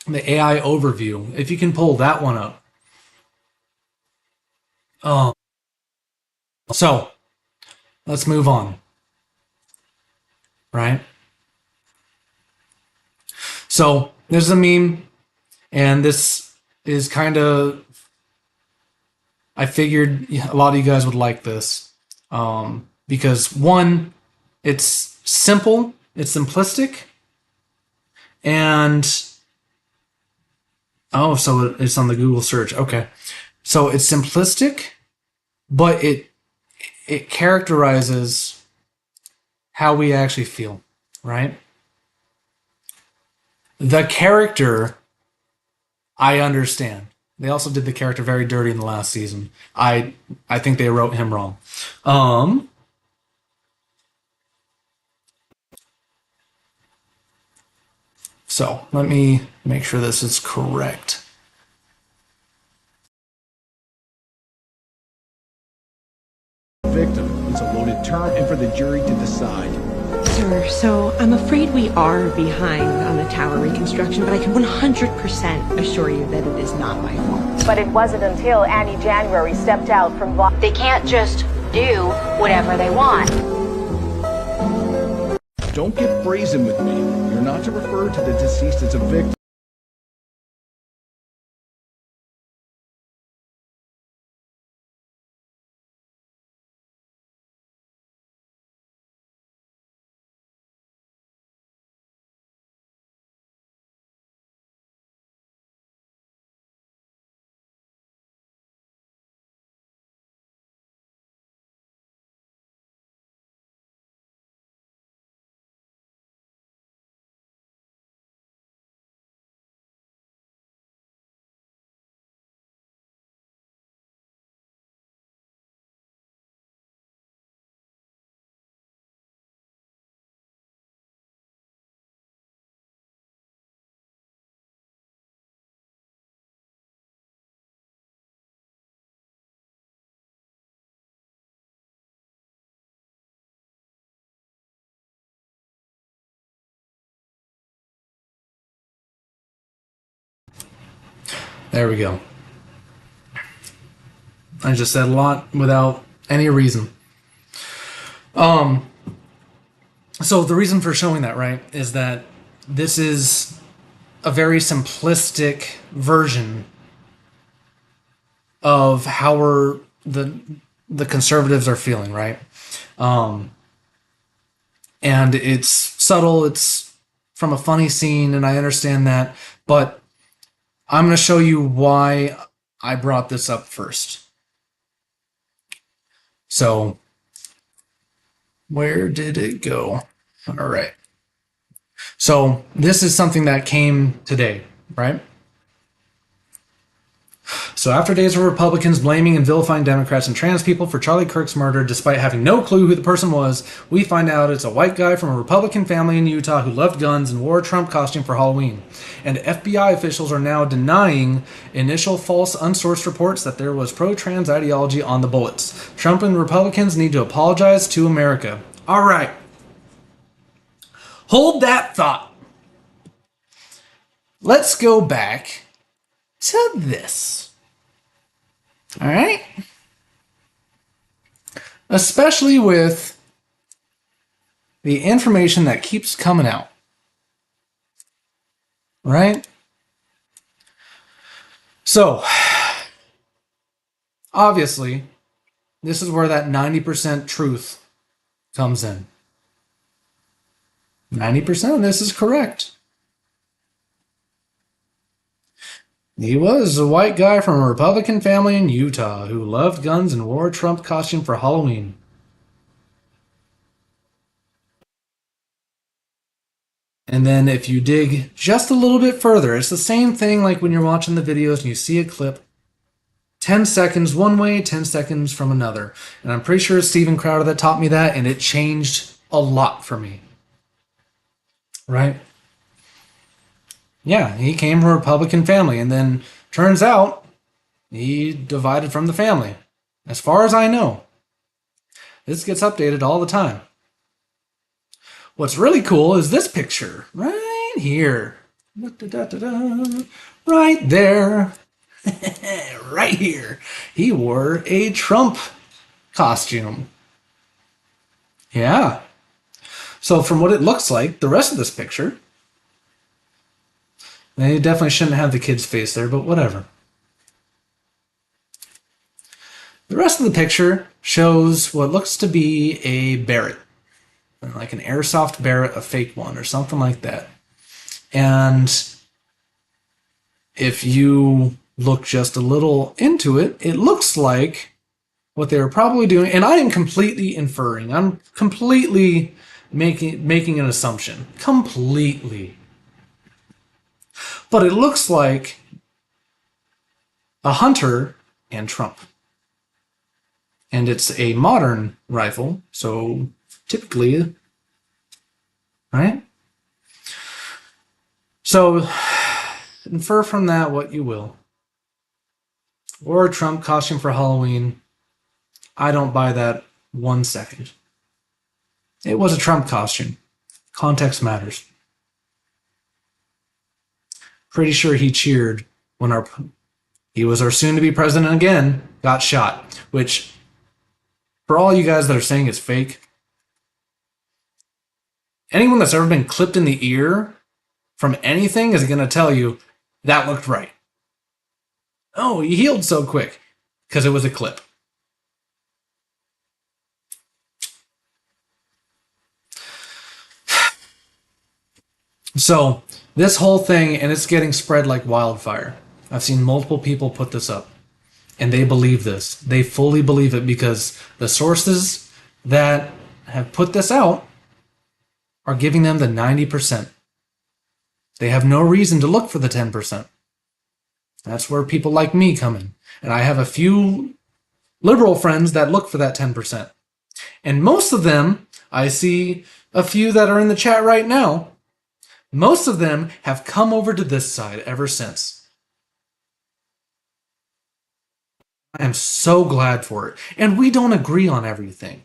the AI overview, if you can pull that one up. So, let's move on. Right? So, there's a meme, and this is kind of, I figured a lot of you guys would like this. Because one, it's simple, it's simplistic, and so it's on the Google search. Okay. So it's simplistic, but it characterizes how we actually feel, right? The character, I understand. They also did the character very dirty in the last season. I think they wrote him wrong. So let me make sure this is correct. Victim. It's a loaded term and for the jury to decide. Sir, so I'm afraid we are behind on the tower reconstruction, but I can 100% assure you that it is not my fault. But it wasn't until Annie January stepped out from... They can't just do whatever they want. Don't get brazen with me. You're not to refer to the deceased as a victim. There we go. I just said a lot without any reason. So the reason for showing that, right, is that this is a very simplistic version of how the conservatives are feeling, right? And it's subtle, it's from a funny scene, and I understand that, but I'm going to show you why I brought this up first. So, where did it go? All right. So, this is something that came today, right? So after days of Republicans blaming and vilifying Democrats and trans people for Charlie Kirk's murder, despite having no clue who the person was, we find out it's a white guy from a Republican family in Utah who loved guns and wore a Trump costume for Halloween. And FBI officials are now denying initial false unsourced reports that there was pro-trans ideology on the bullets. Trump and Republicans need to apologize to America. All right. Hold that thought. Let's go back to this. All right? Especially with the information that keeps coming out. Right? So, obviously, this is where that 90% truth comes in. 90% of this is correct. He was a white guy from a Republican family in Utah who loved guns and wore a Trump costume for Halloween. And then if you dig just a little bit further, it's the same thing like when you're watching the videos and you see a clip, 10 seconds one way, 10 seconds from another. And I'm pretty sure it's Steven Crowder that taught me that, and it changed a lot for me. Right? Yeah, he came from a Republican family, and then turns out he divided from the family. As far as I know. This gets updated all the time. What's really cool is this picture right here. Right there. Right here. He wore a Trump costume. Yeah. So from what it looks like, the rest of this picture, they definitely shouldn't have the kid's face there, but whatever. The rest of the picture shows what looks to be a Barrett. Like an airsoft Barrett, a fake one, or something like that. And if you look just a little into it, it looks like what they were probably doing, and I am completely inferring. I'm completely making an assumption. Completely. But it looks like a Hunter and Trump. And it's a modern rifle, so typically, right? So, infer from that what you will. Or a Trump costume for Halloween. I don't buy that 1 second. It was a Trump costume. Context matters. Pretty sure he cheered when he was our soon-to-be president again, got shot. Which, for all you guys that are saying it's fake, anyone that's ever been clipped in the ear from anything is going to tell you that looked right. Oh, he healed so quick because it was a clip. So this whole thing, and it's getting spread like wildfire. I've seen multiple people put this up, and they believe this. They fully believe it because the sources that have put this out are giving them the 90%. They have no reason to look for the 10%. That's where people like me come in. And I have a few liberal friends that look for that 10%. And most of them, I see a few that are in the chat right now, most of them have come over to this side ever since. I am so glad for it. And we don't agree on everything.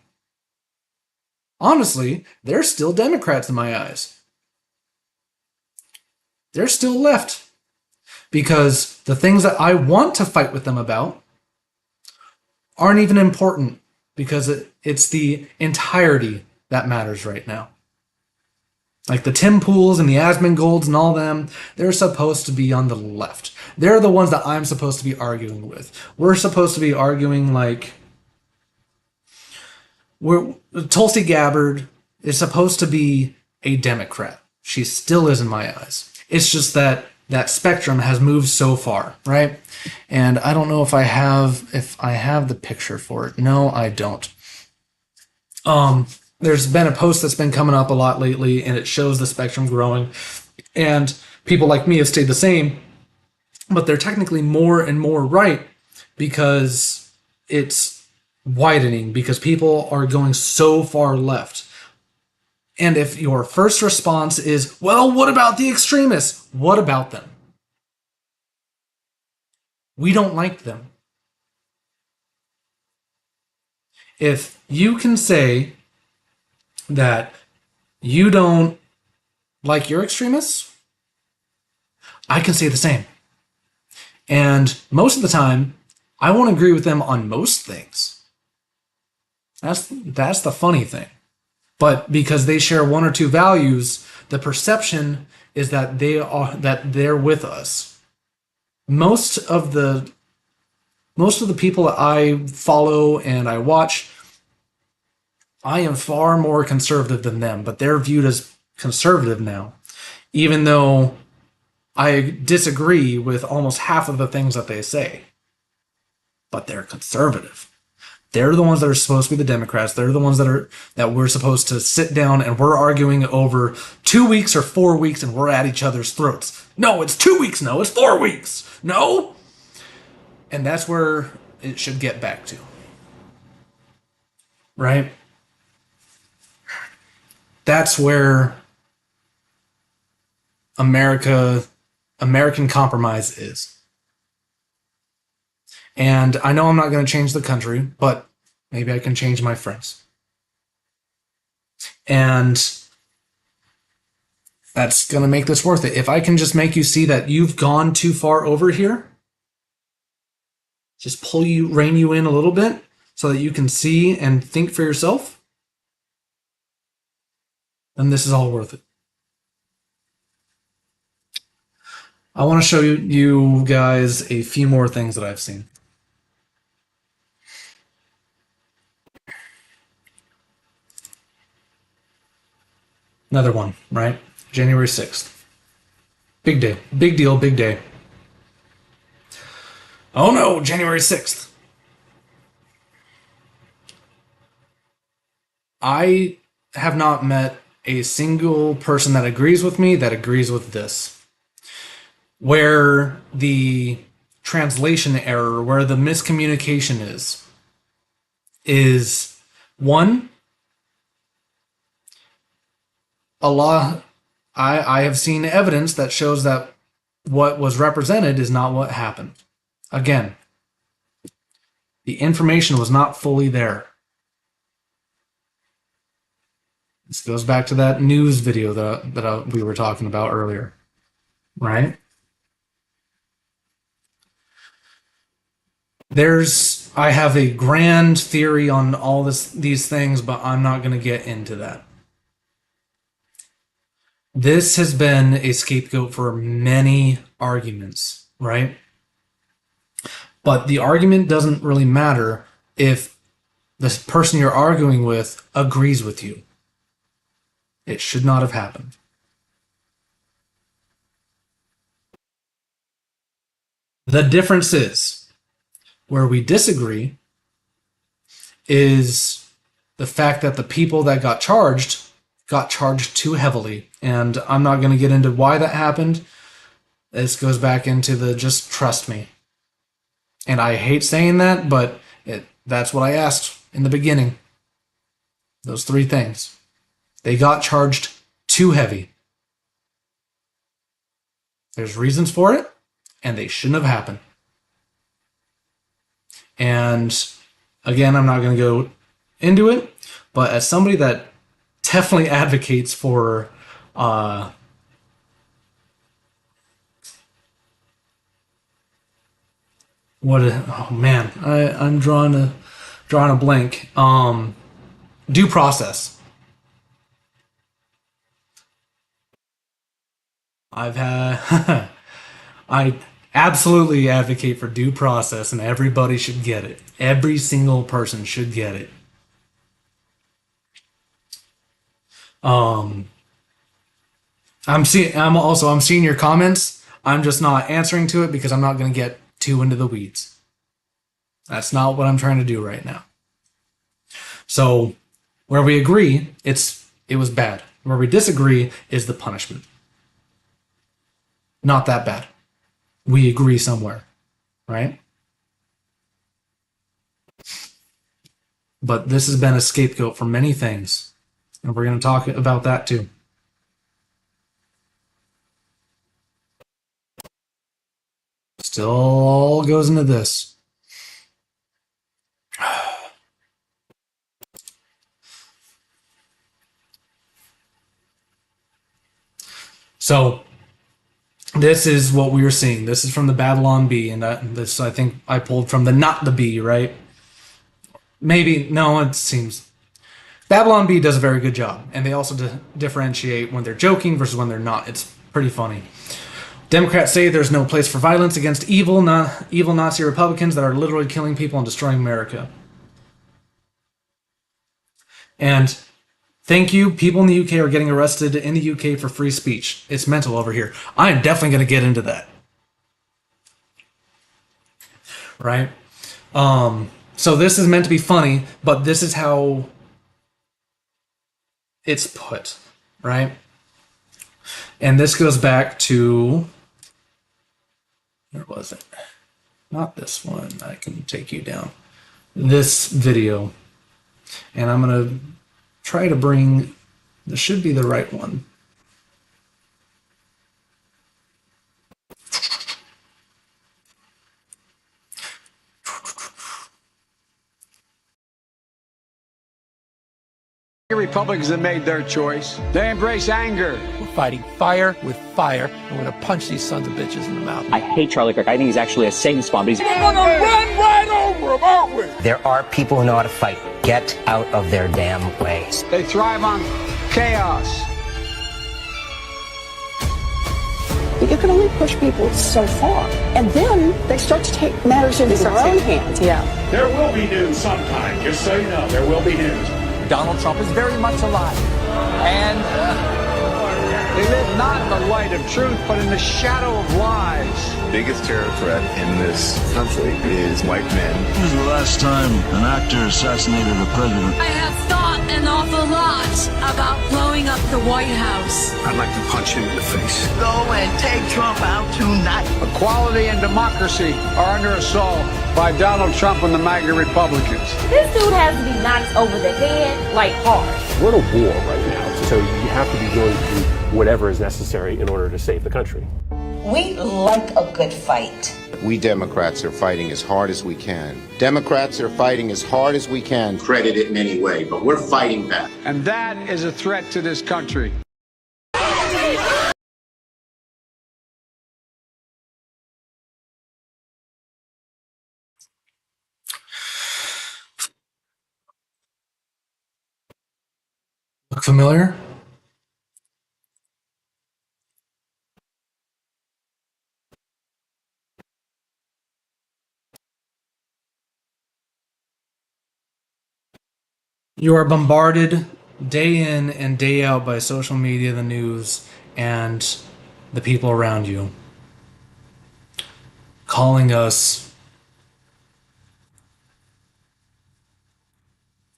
Honestly, they're still Democrats in my eyes. They're still left. because the things that I want to fight with them about aren't even important, because it's the entirety that matters right now. Like the Tim Pools and the Asmongoulds and all them, they're supposed to be on the left. They're the ones that I'm supposed to be arguing with. We're supposed to be arguing like... Tulsi Gabbard is supposed to be a Democrat. She still is in my eyes. It's just that that spectrum has moved so far, right? And I don't know if I have the picture for it. No, I don't. There's been a post that's been coming up a lot lately, and it shows the spectrum growing. And people like me have stayed the same, but they're technically more and more right because it's widening, because people are going so far left. And if your first response is, well, what about the extremists? What about them? We don't like them. If you can say that you don't like your extremists, I can say the same. And most of the time, I won't agree with them on most things. That's the funny thing. But because they share one or two values, the perception is that they're with us. Most of the people that I follow and I watch, I am far more conservative than them, but they're viewed as conservative now, even though I disagree with almost half of the things that they say. But they're conservative. They're the ones that are supposed to be the Democrats. They're the ones that we're supposed to sit down and we're arguing over 2 weeks or 4 weeks and we're at each other's throats. No, it's 2 weeks. No, it's 4 weeks. No. And that's where it should get back to. Right? That's where American compromise is. And I know I'm not going to change the country, but maybe I can change my friends. And that's going to make this worth it. If I can just make you see that you've gone too far over here, just rein you in a little bit so that you can see and think for yourself, then this is all worth it. I want to show you guys a few more things that I've seen. Another one, right? January 6th. Big day. Big deal, big day. Oh no, January 6th. I have not met a single person that agrees with me that agrees with this. Where the translation error, where the miscommunication is one, I have seen evidence that shows that what was represented is not what happened. Again, the information was not fully there. This goes back to that news video that we were talking about earlier, right? I have a grand theory on all these things, but I'm not going to get into that. This has been a scapegoat for many arguments, right? But the argument doesn't really matter if the person you're arguing with agrees with you. It should not have happened. The difference is, where we disagree is the fact that the people that got charged too heavily. And I'm not going to get into why that happened. This goes back into the just trust me. And I hate saying that, but that's what I asked in the beginning. Those three things. They got charged too heavy. There's reasons for it, and they shouldn't have happened. And again, I'm not going to go into it, but as somebody that definitely advocates for Oh man, I'm drawing a blank. Due process. I absolutely advocate for due process, and everybody should get it. Every single person should get it. I'm seeing your comments. I'm just not answering to it because I'm not going to get too into the weeds. That's not what I'm trying to do right now. So, where we agree, it was bad. Where we disagree is the punishment. Not that bad. We agree somewhere, right? But this has been a scapegoat for many things, and we're going to talk about that too. Still all goes into this. So, this is what we were seeing. This is from the Babylon Bee, and this I think I pulled from the Not the Bee, right? Maybe, no, it seems. Babylon Bee does a very good job, and they also differentiate when they're joking versus when they're not. It's pretty funny. Democrats say there's no place for violence against evil Nazi Republicans that are literally killing people and destroying America. And thank you, people in the UK are getting arrested in the UK for free speech. It's mental over here. I am definitely going to get into that. Right? So this is meant to be funny, but this is how it's put, right? And this goes back to, where was it? Not this one. I can take you down. This video. And I'm going to try to bring, this should be the right one. Republicans have made their choice. They embrace anger. We're fighting fire with fire, and we're going to punch these sons of bitches in the mouth. I hate Charlie Kirk. I think he's actually a Satan spawn. But he's We're going to run right over them, aren't we? There are people who know how to fight. Get out of their damn ways. They thrive on chaos. You can only push people so far. And then they start to take matters into their own hands. Yeah. There will be news sometime, just so you know. There will be news. Donald Trump is very much alive. And they live not in the light of truth, but in the shadow of lies. Biggest terror threat in this country is white men. This is the last time an actor assassinated a president. I have thought an awful lot about blowing up the White House. I'd like to punch him in the face. Go and take Trump out tonight. Equality and democracy are under assault by Donald Trump and the MAGA Republicans. This dude has to be knocked over the head, like hard. We're at a war right now, so you have to be willing to do whatever is necessary in order to save the country. We like a good fight. We Democrats are fighting as hard as we can. Democrats are fighting as hard as we can. Credit it in any way, but we're fighting back. And that is a threat to this country. Look familiar? You are bombarded day in and day out by social media, the news, and the people around you, calling us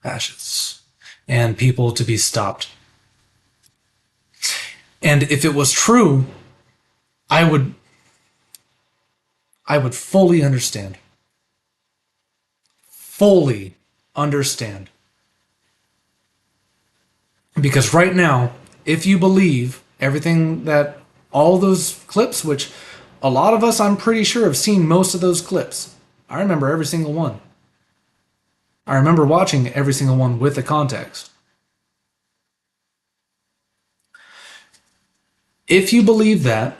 fascists and people to be stopped. And if it was true, I would fully understand. Fully understand. Because right now, if you believe everything that all those clips, which a lot of us, I'm pretty sure, have seen most of those clips. I remember every single one. I remember watching every single one with the context. If you believe that,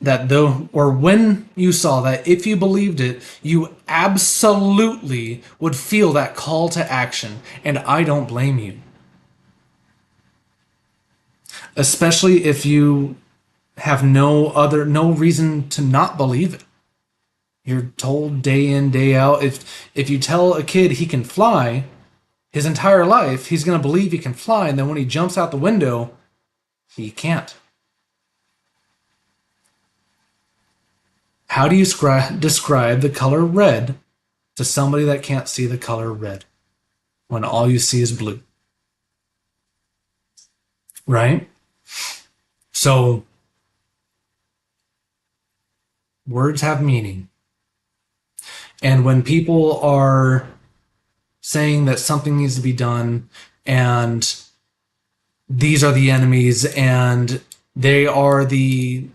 that though, or when you saw that, if you believed it, you absolutely would feel that call to action, and I don't blame you. Especially if you have no reason to not believe it. You're told day in, day out. If you tell a kid he can fly his entire life, he's going to believe he can fly, and then when he jumps out the window, he can't. How do you describe the color red to somebody that can't see the color red when all you see is blue? Right? So, words have meaning. And when people are saying that something needs to be done and these are the enemies and they are the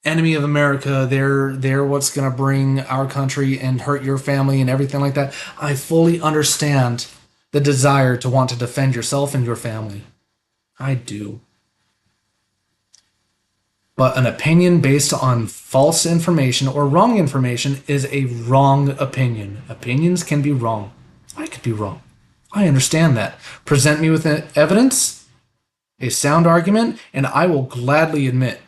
enemy of America, they're what's going to bring our country and hurt your family and everything like that, I fully understand the desire to want to defend yourself and your family. I do. But an opinion based on false information or wrong information is a wrong opinion. Opinions can be wrong. I could be wrong. I understand that. Present me with evidence, a sound argument, and I will gladly admit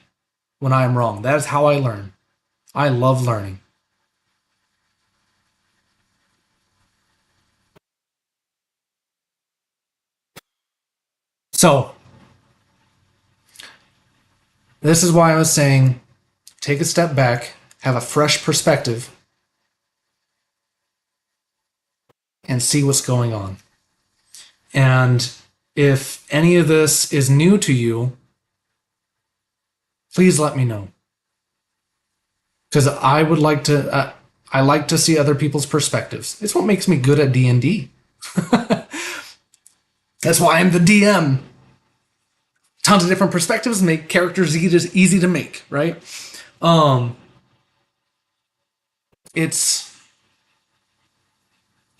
when I am wrong. That is how I learn. I love learning. So, this is why I was saying, take a step back, have a fresh perspective, and see what's going on. And if any of this is new to you, please let me know. Because I would like to, I like to see other people's perspectives. It's what makes me good at D&D. That's why I'm the DM. Tons of different perspectives make characters easy to make, right? It's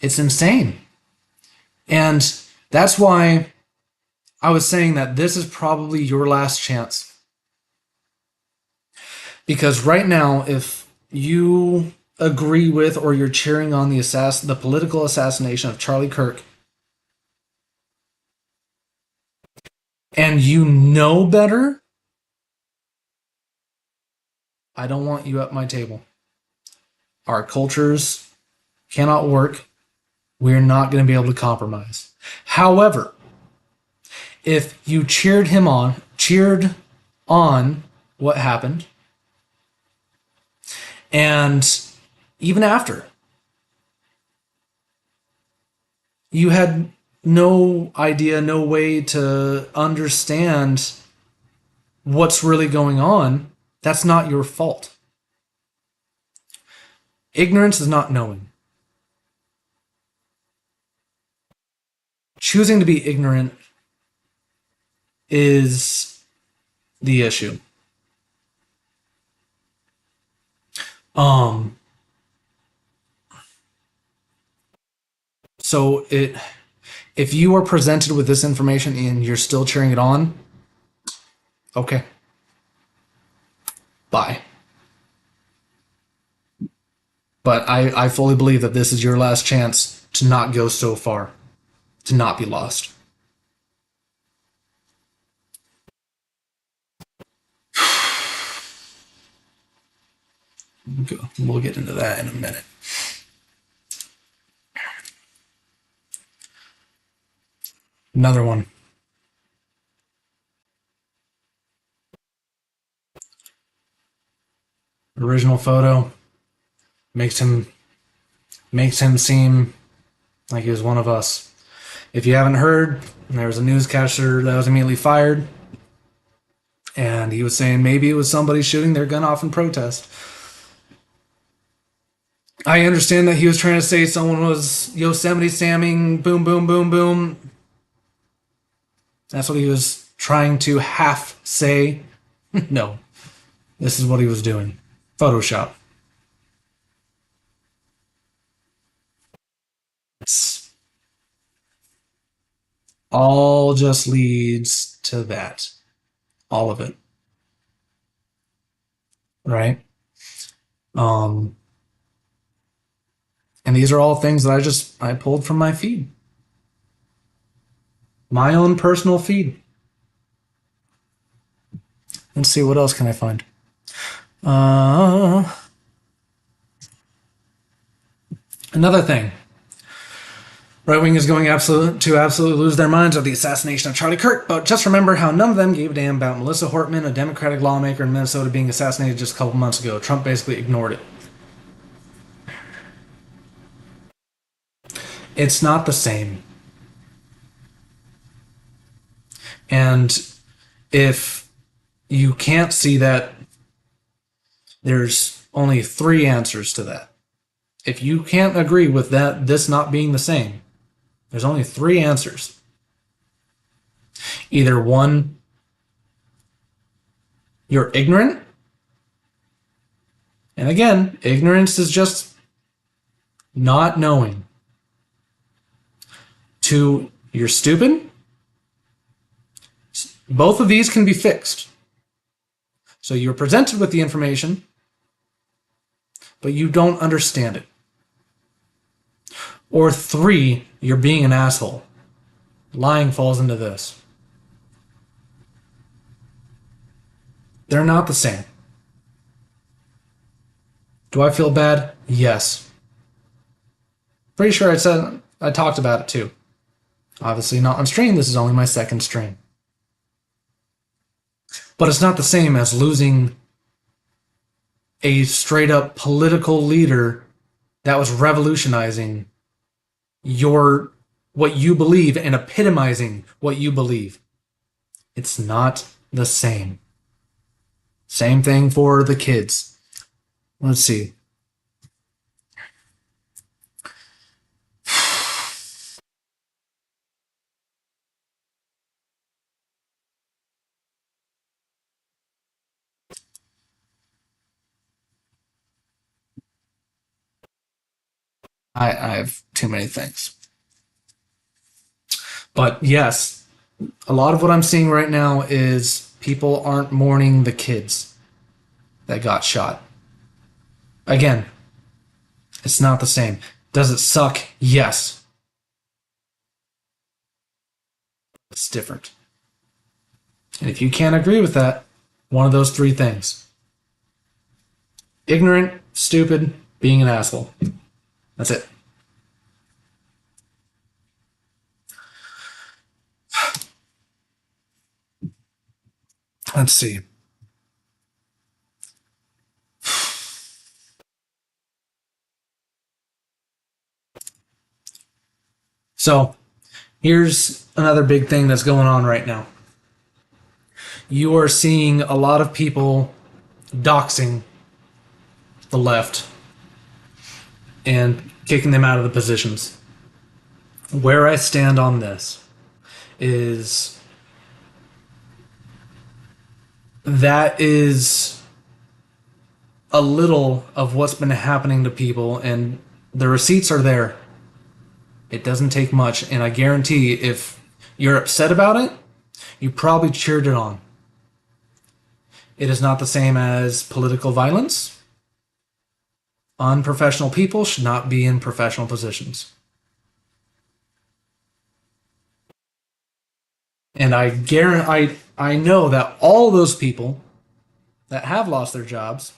insane. And that's why I was saying that this is probably your last chance. Because right now, if you agree with or you're cheering on the political assassination of Charlie Kirk, and you know better, I don't want you at my table. Our cultures cannot work. We're not going to be able to compromise. However, if you cheered on what happened, and even after, you had no idea, no way to understand what's really going on, that's not your fault. Ignorance is not knowing. Choosing to be ignorant is the issue. So if you are presented with this information and you're still cheering it on, okay. Bye. But I fully believe that this is your last chance to not go so far, to not be lost. We'll get into that in a minute. Another one. Original photo makes him seem like he was one of us. If you haven't heard, there was a newscaster that was immediately fired, and he was saying maybe it was somebody shooting their gun off in protest. I understand that he was trying to say someone was Yosemite Samming, boom, boom, boom, boom. That's what he was trying to half say. No, this is what he was doing. Photoshop. It's all just leads to that. All of it. right? And these are all things that I pulled from my feed. My own personal feed. Let's see, what else can I find? Another thing. Right wing is going to absolutely lose their minds over the assassination of Charlie Kirk, but just remember how none of them gave a damn about Melissa Hortman, a Democratic lawmaker in Minnesota, being assassinated just a couple months ago. Trump basically ignored it. It's not the same. And if you can't see that, there's only three answers to that. If you can't agree with this not being the same, there's only three answers. Either one, you're ignorant. And again, ignorance is just not knowing. Two, you're stupid. Both of these can be fixed. So you're presented with the information, but you don't understand it. Or three, you're being an asshole. Lying falls into this. They're not the same. Do I feel bad? Yes. Pretty sure I talked about it too. Obviously not on stream. This is only my second stream. But it's not the same as losing a straight up political leader that was revolutionizing what you believe and epitomizing what you believe. It's not the same. Same thing for the kids. Let's see. I have too many things. But yes, a lot of what I'm seeing right now is people aren't mourning the kids that got shot. Again, it's not the same. Does it suck? Yes. It's different. And if you can't agree with that, one of those three things. Ignorant, stupid, being an asshole. That's it. Let's see. So, here's another big thing that's going on right now. You are seeing a lot of people doxing the left and kicking them out of the positions. Where I stand on this is that is a little of what's been happening to people, and the receipts are there. It doesn't take much, and I guarantee if you're upset about it, you probably cheered it on. It is not the same as political violence. Unprofessional people should not be in professional positions. And I know that all those people that have lost their jobs,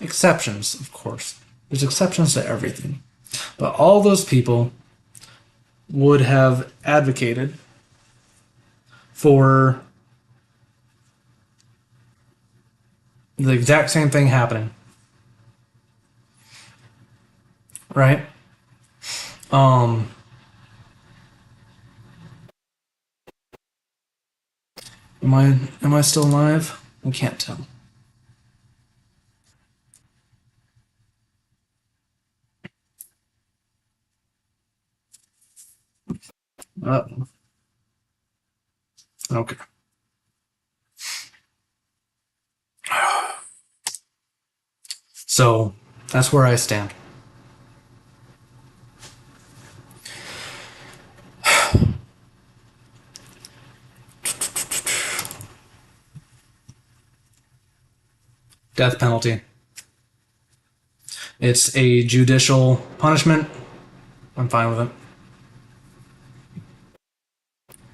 exceptions, of course, there's exceptions to everything, but all those people would have advocated for the exact same thing happening. Right? Am I still alive? I can't tell. Okay. So that's where I stand. Death penalty. It's a judicial punishment. I'm fine with it.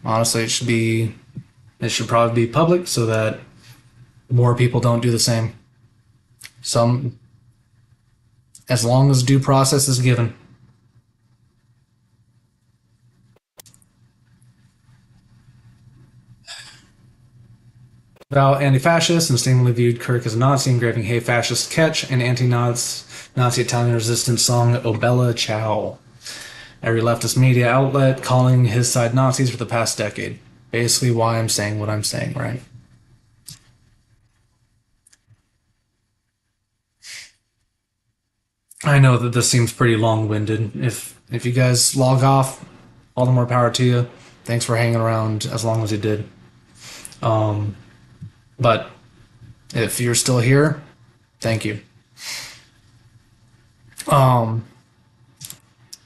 Honestly, it should probably be public so that more people don't do the same. As long as due process is given. About anti-fascists, mistakenly viewed Kirk as a Nazi, engraving "Hey Fascist, Catch," an anti-Nazi Italian resistance song "O Bella Ciao." Every leftist media outlet calling his side Nazis for the past decade. Basically why I'm saying what I'm saying, right? I know that this seems pretty long-winded. If you guys log off, all the more power to you. Thanks for hanging around as long as you did. But if you're still here, thank you. Now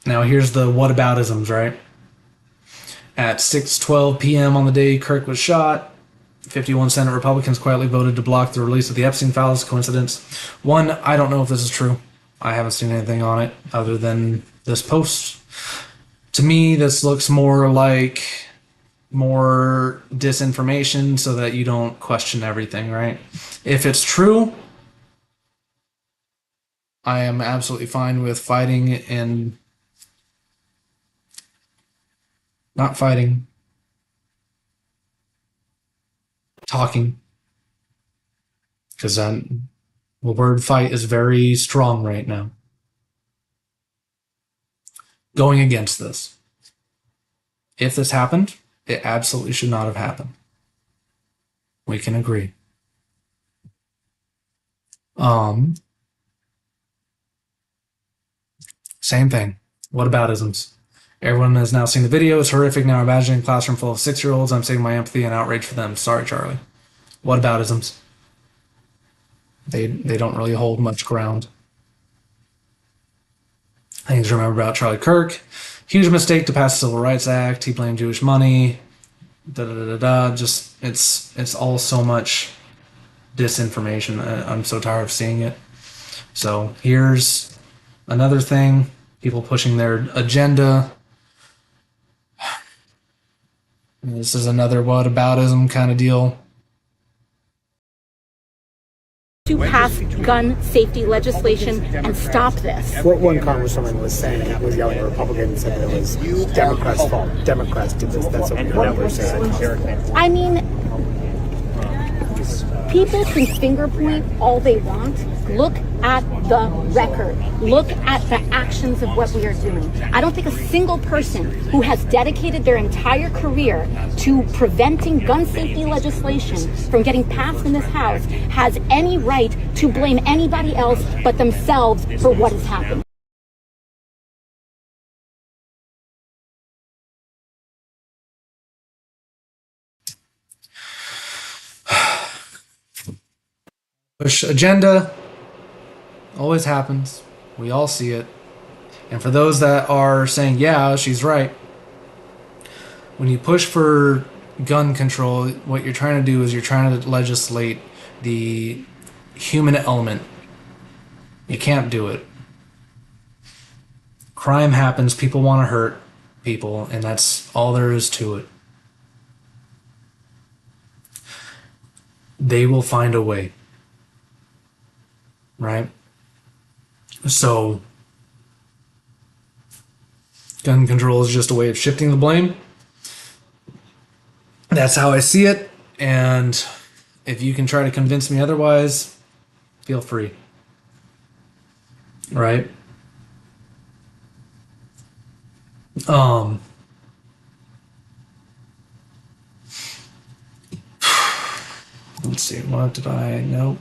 here's the whataboutisms, right? At 6:12 p.m. on the day Kirk was shot, 51 Senate Republicans quietly voted to block the release of the Epstein files. Coincidence? One, I don't know if this is true. I haven't seen anything on it other than this post. To me, this looks more like more disinformation so that you don't question everything, right? If it's true, I am absolutely fine with fighting and not fighting, talking, because the word fight is very strong right now. Going against this. If this happened, it absolutely should not have happened. We can agree. Same thing. Whataboutisms. Everyone has now seen the video. It's horrific. Now imagining a classroom full of 6-year-olds. I'm saving my empathy and outrage for them. Sorry, Charlie. Whataboutisms. They don't really hold much ground. Things to remember about Charlie Kirk. Huge mistake to pass the Civil Rights Act. He blamed Jewish money. Just it's all so much disinformation. I'm so tired of seeing it. So here's another thing. People pushing their agenda. This is another whataboutism kind of deal. To pass gun safety legislation and stop this. What one congresswoman was saying, I was yelling at Republicans, and it was Democrats' fault. Democrats did this. That's what we're saying. I mean, people can finger point all they want. Look at the record. Look at the actions of what we are doing. I don't think a single person who has dedicated their entire career to preventing gun safety legislation from getting passed in this House has any right to blame anybody else but themselves for what has happened. Push agenda always happens. We all see it. And for those that are saying, yeah, she's right, when you push for gun control, what you're trying to do is you're trying to legislate the human element. You can't do it. Crime happens, people want to hurt people, and that's all there is to it. They will find a way. Right? So, gun control is just a way of shifting the blame. That's how I see it, and if you can try to convince me otherwise, feel free. Right? Let's see, what did I know?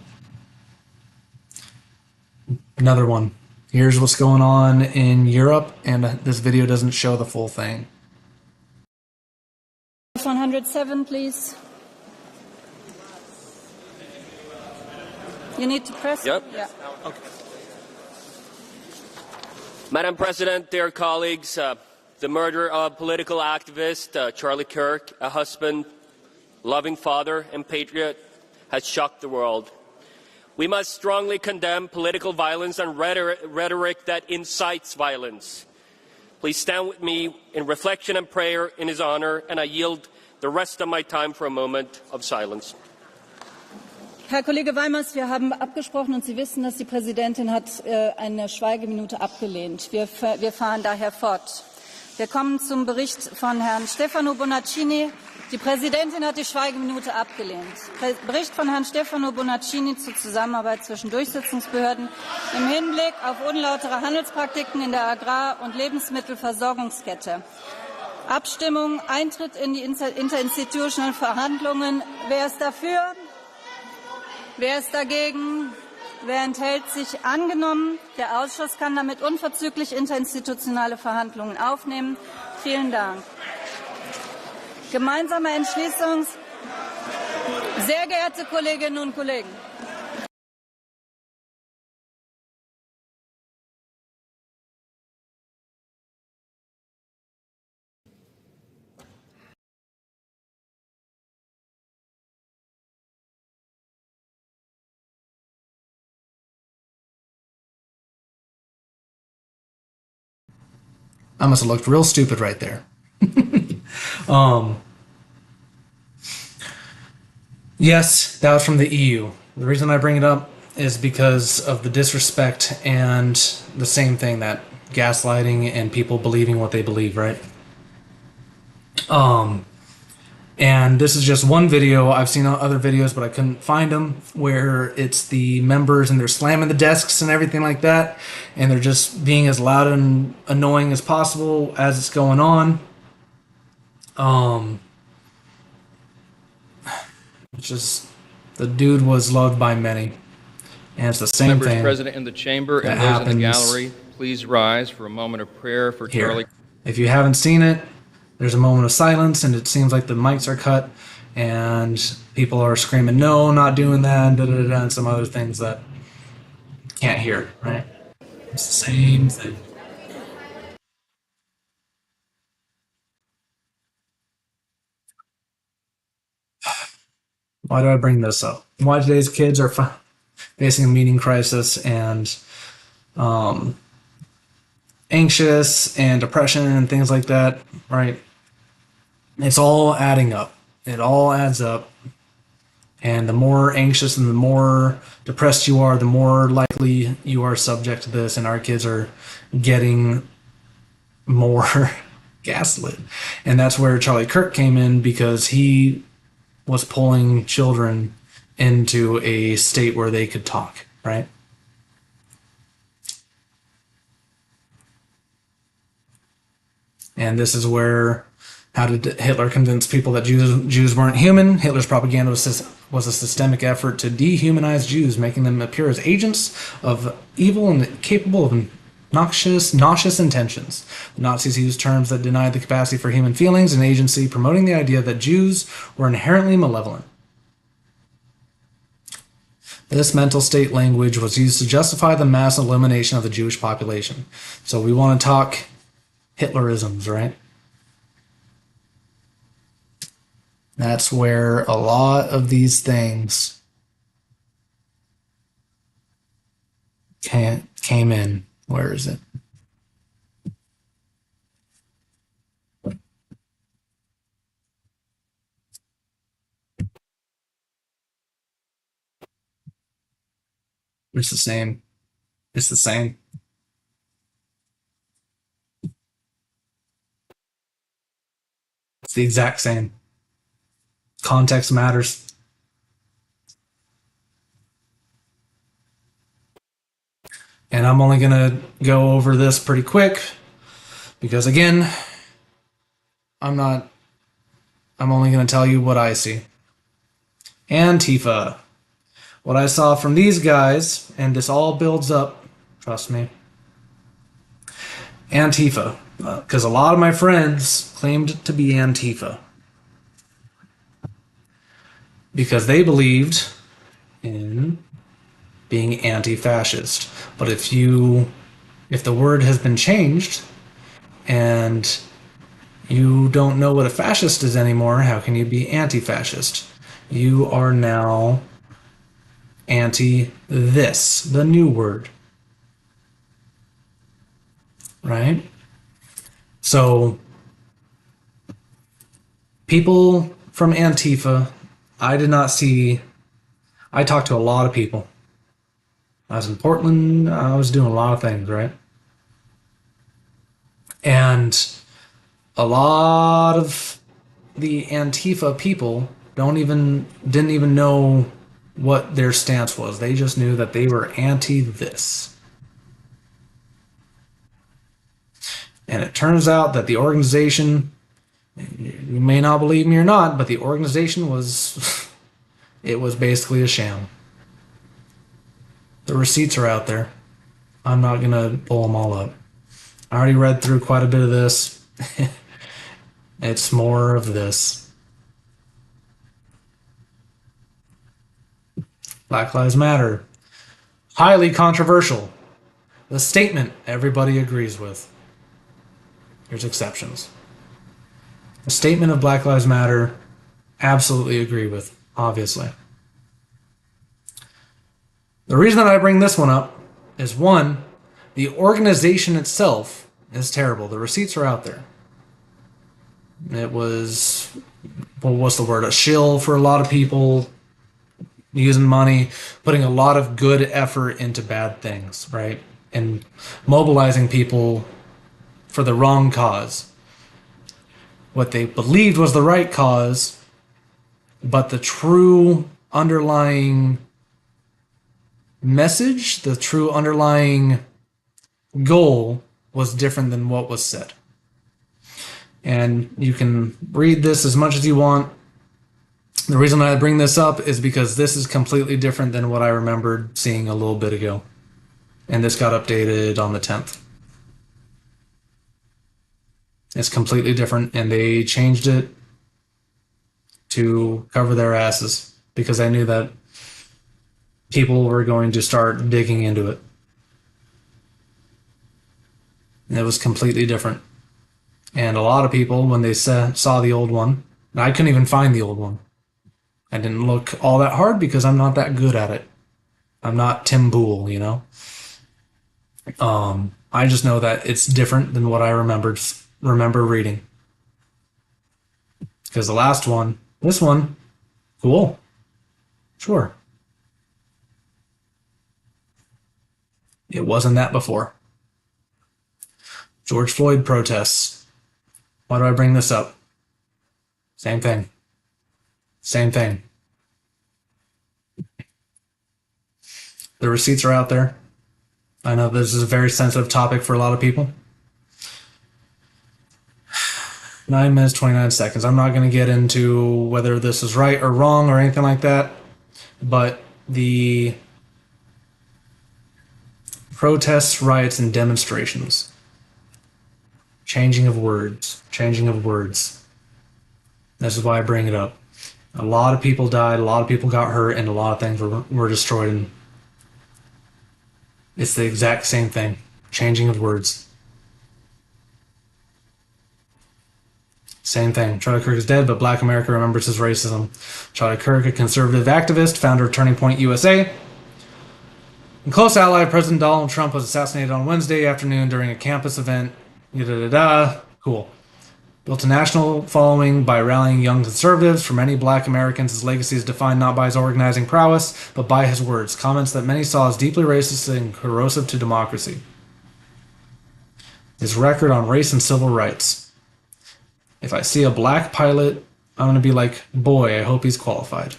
Another one. Here's what's going on in Europe, and this video doesn't show the full thing. 107, please. You need to press? Yep. Yeah. Okay. Madam President, dear colleagues, the murder of political activist Charlie Kirk, a husband, loving father, and patriot, has shocked the world. We must strongly condemn political violence and rhetoric that incites violence. Please stand with me in reflection and prayer in his honor, and I yield the rest of my time for a moment of silence. Herr Kollege Weimers, wir haben abgesprochen und Sie wissen, dass die Präsidentin hat eine Schweigeminute abgelehnt. Wir fahren daher fort. Wir kommen zum Bericht von Herrn Stefano Bonaccini. Die Präsidentin hat die Schweigeminute abgelehnt. Bericht von Herrn Stefano Bonaccini zur Zusammenarbeit zwischen Durchsetzungsbehörden im Hinblick auf unlautere Handelspraktiken in der Agrar- und Lebensmittelversorgungskette. Abstimmung, Eintritt in die interinstitutionellen Verhandlungen. Wer ist dafür? Wer ist dagegen? Wer enthält sich? Angenommen. Der Ausschuss kann damit unverzüglich interinstitutionelle Verhandlungen aufnehmen. Vielen Dank. Gemeinsame Entschließung. Sehr geehrte Kolleginnen und Kollegen. I must have looked real stupid right there. Yes, that was from the EU. The reason I bring it up is because of the disrespect and the same thing, that gaslighting and people believing what they believe, right? And this is just one video. I've seen other videos, but I couldn't find them, where it's the members and they're slamming the desks and everything like that, and they're just being as loud and annoying as possible as it's going on. It's just, the dude was loved by many, and it's the same Members thing. present in the chamber and those in the gallery, please rise for a moment of prayer for Here. Charlie. If you haven't seen it, there's a moment of silence, and it seems like the mics are cut, and people are screaming, "No, not doing that," and some other things that can't hear, right? It's the same thing. Why do I bring this up? Why today's kids are facing a meaning crisis and anxious and depression and things like that, right? It's all adding up. It all adds up. And the more anxious and the more depressed you are, the more likely you are subject to this. And our kids are getting more gaslit. And that's where Charlie Kirk came in, because he was pulling children into a state where they could talk, right? And this is where, how did Hitler convince people that Jews weren't human? Hitler's propaganda was a systemic effort to dehumanize Jews, making them appear as agents of evil and capable of nauseous intentions. The Nazis used terms that denied the capacity for human feelings and agency, promoting the idea that Jews were inherently malevolent. This mental state language was used to justify the mass elimination of the Jewish population. So we want to talk Hitlerisms, right? That's where a lot of these things came in. Where is it? It's the same. It's the same. It's the exact same. Context matters. And I'm only going to go over this pretty quick because, again, I'm only going to tell you what I see. Antifa. What I saw from these guys, and this all builds up, trust me. Antifa. Because a lot of my friends claimed to be Antifa. Because they believed in being anti-fascist. But if the word has been changed and you don't know what a fascist is anymore, how can you be anti-fascist? You are now anti-this, the new word. Right? So, people from Antifa, I did not see. I talked to a lot of people. I was in Portland, I was doing a lot of things, right? And a lot of the Antifa people didn't even know what their stance was. They just knew that they were anti this. And it turns out that the organization, you may not believe me or not, but the organization was, it was basically a sham. The receipts are out there. I'm not going to pull them all up. I already read through quite a bit of this. It's more of this. Black Lives Matter. Highly controversial. The statement everybody agrees with. There's exceptions. The statement of Black Lives Matter, absolutely agree with, obviously. The reason that I bring this one up is, one, the organization itself is terrible. The receipts are out there. It was, well, what's the word? A shill for a lot of people, using money, putting a lot of good effort into bad things, right? And mobilizing people for the wrong cause. What they believed was the right cause, but the true underlying message, the true underlying goal was different than what was said. And you can read this as much as you want. The reason I bring this up is because this is completely different than what I remembered seeing a little bit ago. And this got updated on the 10th. It's completely different, and they changed it to cover their asses because I knew that people were going to start digging into it. And it was completely different. And a lot of people, when they saw the old one, and I couldn't even find the old one. I didn't look all that hard because I'm not that good at it. I'm not Tim Boole, you know? I just know that it's different than what I remember reading. Because the last one, this one, cool. Sure. It wasn't that before. George Floyd protests. Why do I bring this up? Same thing. Same thing. The receipts are out there. I know this is a very sensitive topic for a lot of people. 9 minutes, 29 seconds. I'm not going to get into whether this is right or wrong or anything like that, but the protests, riots, and demonstrations. Changing of words. This is why I bring it up. A lot of people died, a lot of people got hurt, and a lot of things were destroyed. And it's the exact same thing. Changing of words. Same thing. Charlie Kirk is dead, but Black America remembers his racism. Charlie Kirk, a conservative activist, founder of Turning Point USA, and close ally of President Donald Trump, was assassinated on Wednesday afternoon during a campus event. Cool. Built a national following by rallying young conservatives. For many Black Americans, his legacy is defined not by his organizing prowess, but by his words, comments that many saw as deeply racist and corrosive to democracy. His record on race and civil rights. If I see a black pilot, I'm going to be like, boy, I hope he's qualified.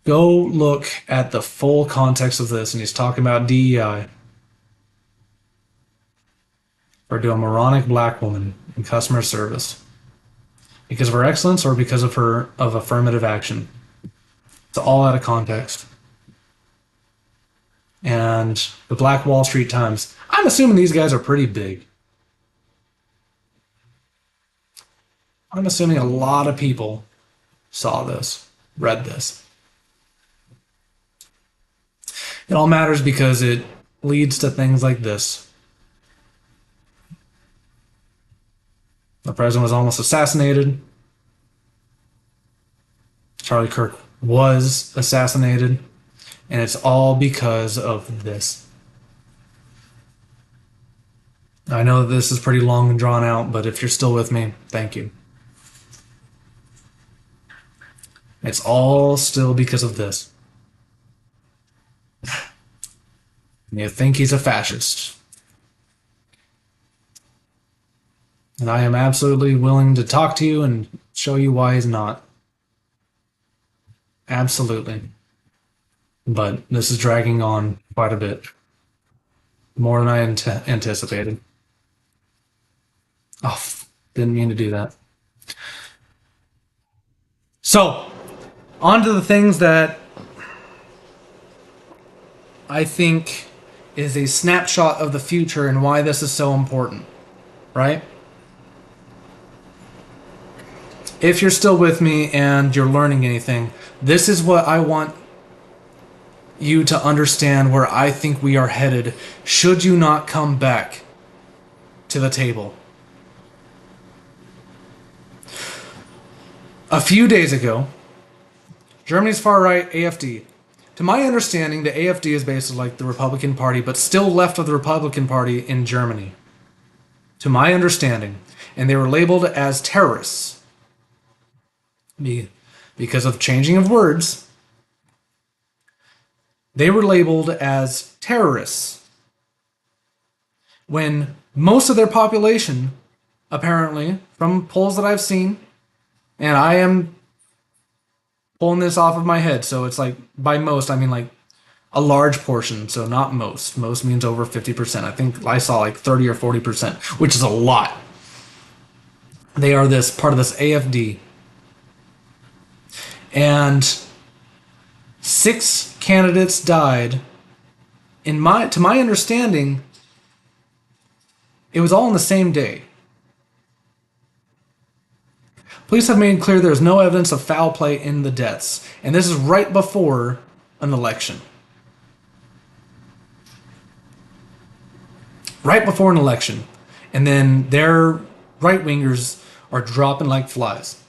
Go look at the full context of this, and he's talking about DEI. Or to a moronic black woman in customer service. Because of her excellence or because of her affirmative action. It's all out of context. And the Black Wall Street Times. I'm assuming these guys are pretty big. I'm assuming a lot of people saw this, read this. It all matters because it leads to things like this. The president was almost assassinated. Charlie Kirk was assassinated, and it's all because of this. I know that this is pretty long and drawn out, but if you're still with me, thank you. It's all still because of this. You think he's a fascist. And I am absolutely willing to talk to you and show you why he's not. Absolutely. But this is dragging on quite a bit. More than I anticipated. Oh, didn't mean to do that. So, on to the things that I think is a snapshot of the future and why this is so important, right? If you're still with me and you're learning anything, this is what I want you to understand where I think we are headed should you not come back to the table. A few days ago, Germany's far-right AfD. To my understanding, the AfD is basically like the Republican Party, but still left of the Republican Party in Germany. To my understanding. And they were labeled as terrorists. Because of changing of words, they were labeled as terrorists. When most of their population, apparently, from polls that I've seen, and I am pulling this off of my head, so it's like, by most, I mean like a large portion, so not most. Most means over 50%. I think I saw like 30 or 40%, which is a lot. They are this part of this AfD. And 6 candidates died. To my understanding, it was all on the same day. Police have made clear there is no evidence of foul play in the deaths, and this is right before an election. Right before an election. And then their right-wingers are dropping like flies.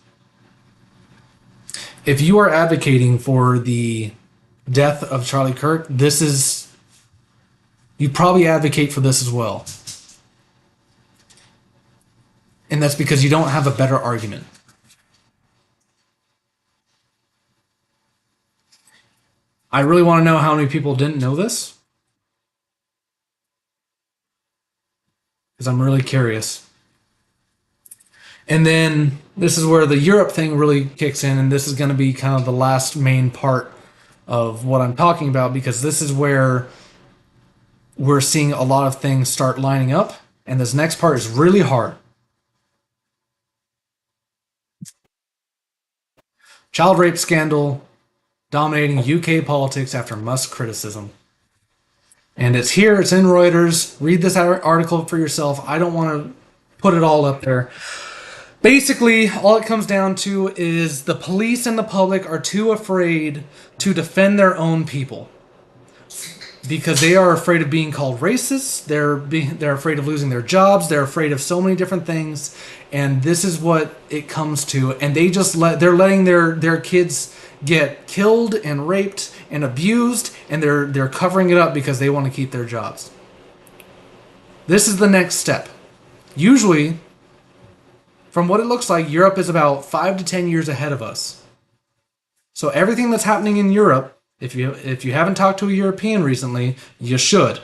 If you are advocating for the death of Charlie Kirk, you probably advocate for this as well. And that's because you don't have a better argument. I really want to know how many people didn't know this, because I'm really curious. And then this is where the Europe thing really kicks in, and this is going to be kind of the last main part of what I'm talking about, because this is where we're seeing a lot of things start lining up, and this next part is really hard. Child rape scandal dominating UK politics after Musk criticism. And it's here, it's in Reuters. Read this article for yourself. I don't want to put it all up there. Basically, all it comes down to is the police and the public are too afraid to defend their own people. Because they are afraid of being called racist, they're afraid of losing their jobs, they're afraid of so many different things, and this is what it comes to. And they're letting their kids get killed and raped and abused, and they're covering it up because they want to keep their jobs. This is the next step. Usually, from what it looks like, Europe is about 5 to 10 years ahead of us. So everything that's happening in Europe, if you haven't talked to a European recently, you should,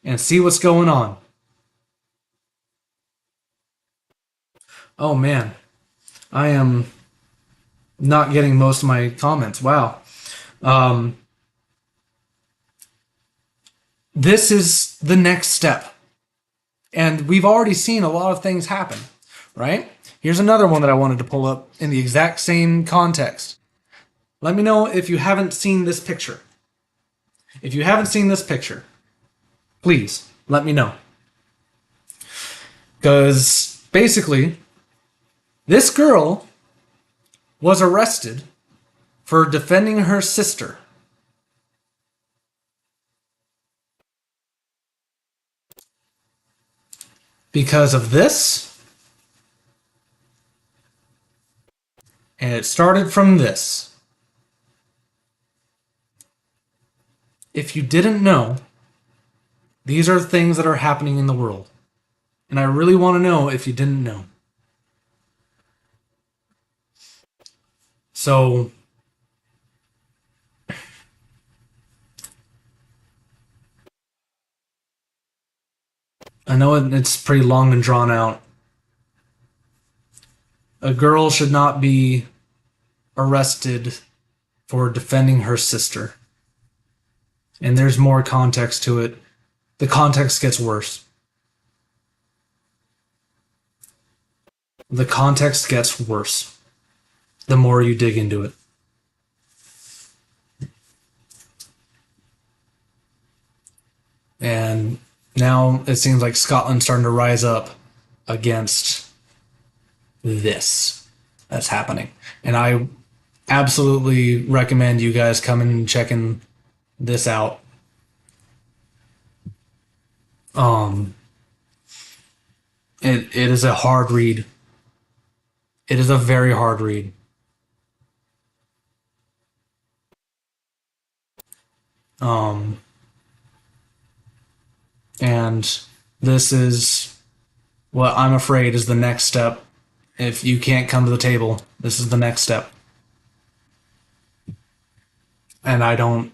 and see what's going on. Oh man, I am not getting most of my comments. Wow. This is the next step. And we've already seen a lot of things happen, right? Here's another one that I wanted to pull up in the exact same context. Let me know if you haven't seen this picture. If you haven't seen this picture, please let me know. Because basically, this girl was arrested for defending her sister. Because of this. And it started from this. if you didn't know, these are things that are happening in the world. And I really want to know if you didn't know. So, I know it's pretty long and drawn out. A girl should not be arrested for defending her sister. And there's more context to it. The context gets worse. The context gets worse the more you dig into it. And now it seems like Scotland's starting to rise up against this that's happening. And I absolutely recommend you guys coming and checking this out. It is a hard read. It is a very hard read. And this is what I'm afraid is the next step. If you can't come to the table, this is the next step. And I don't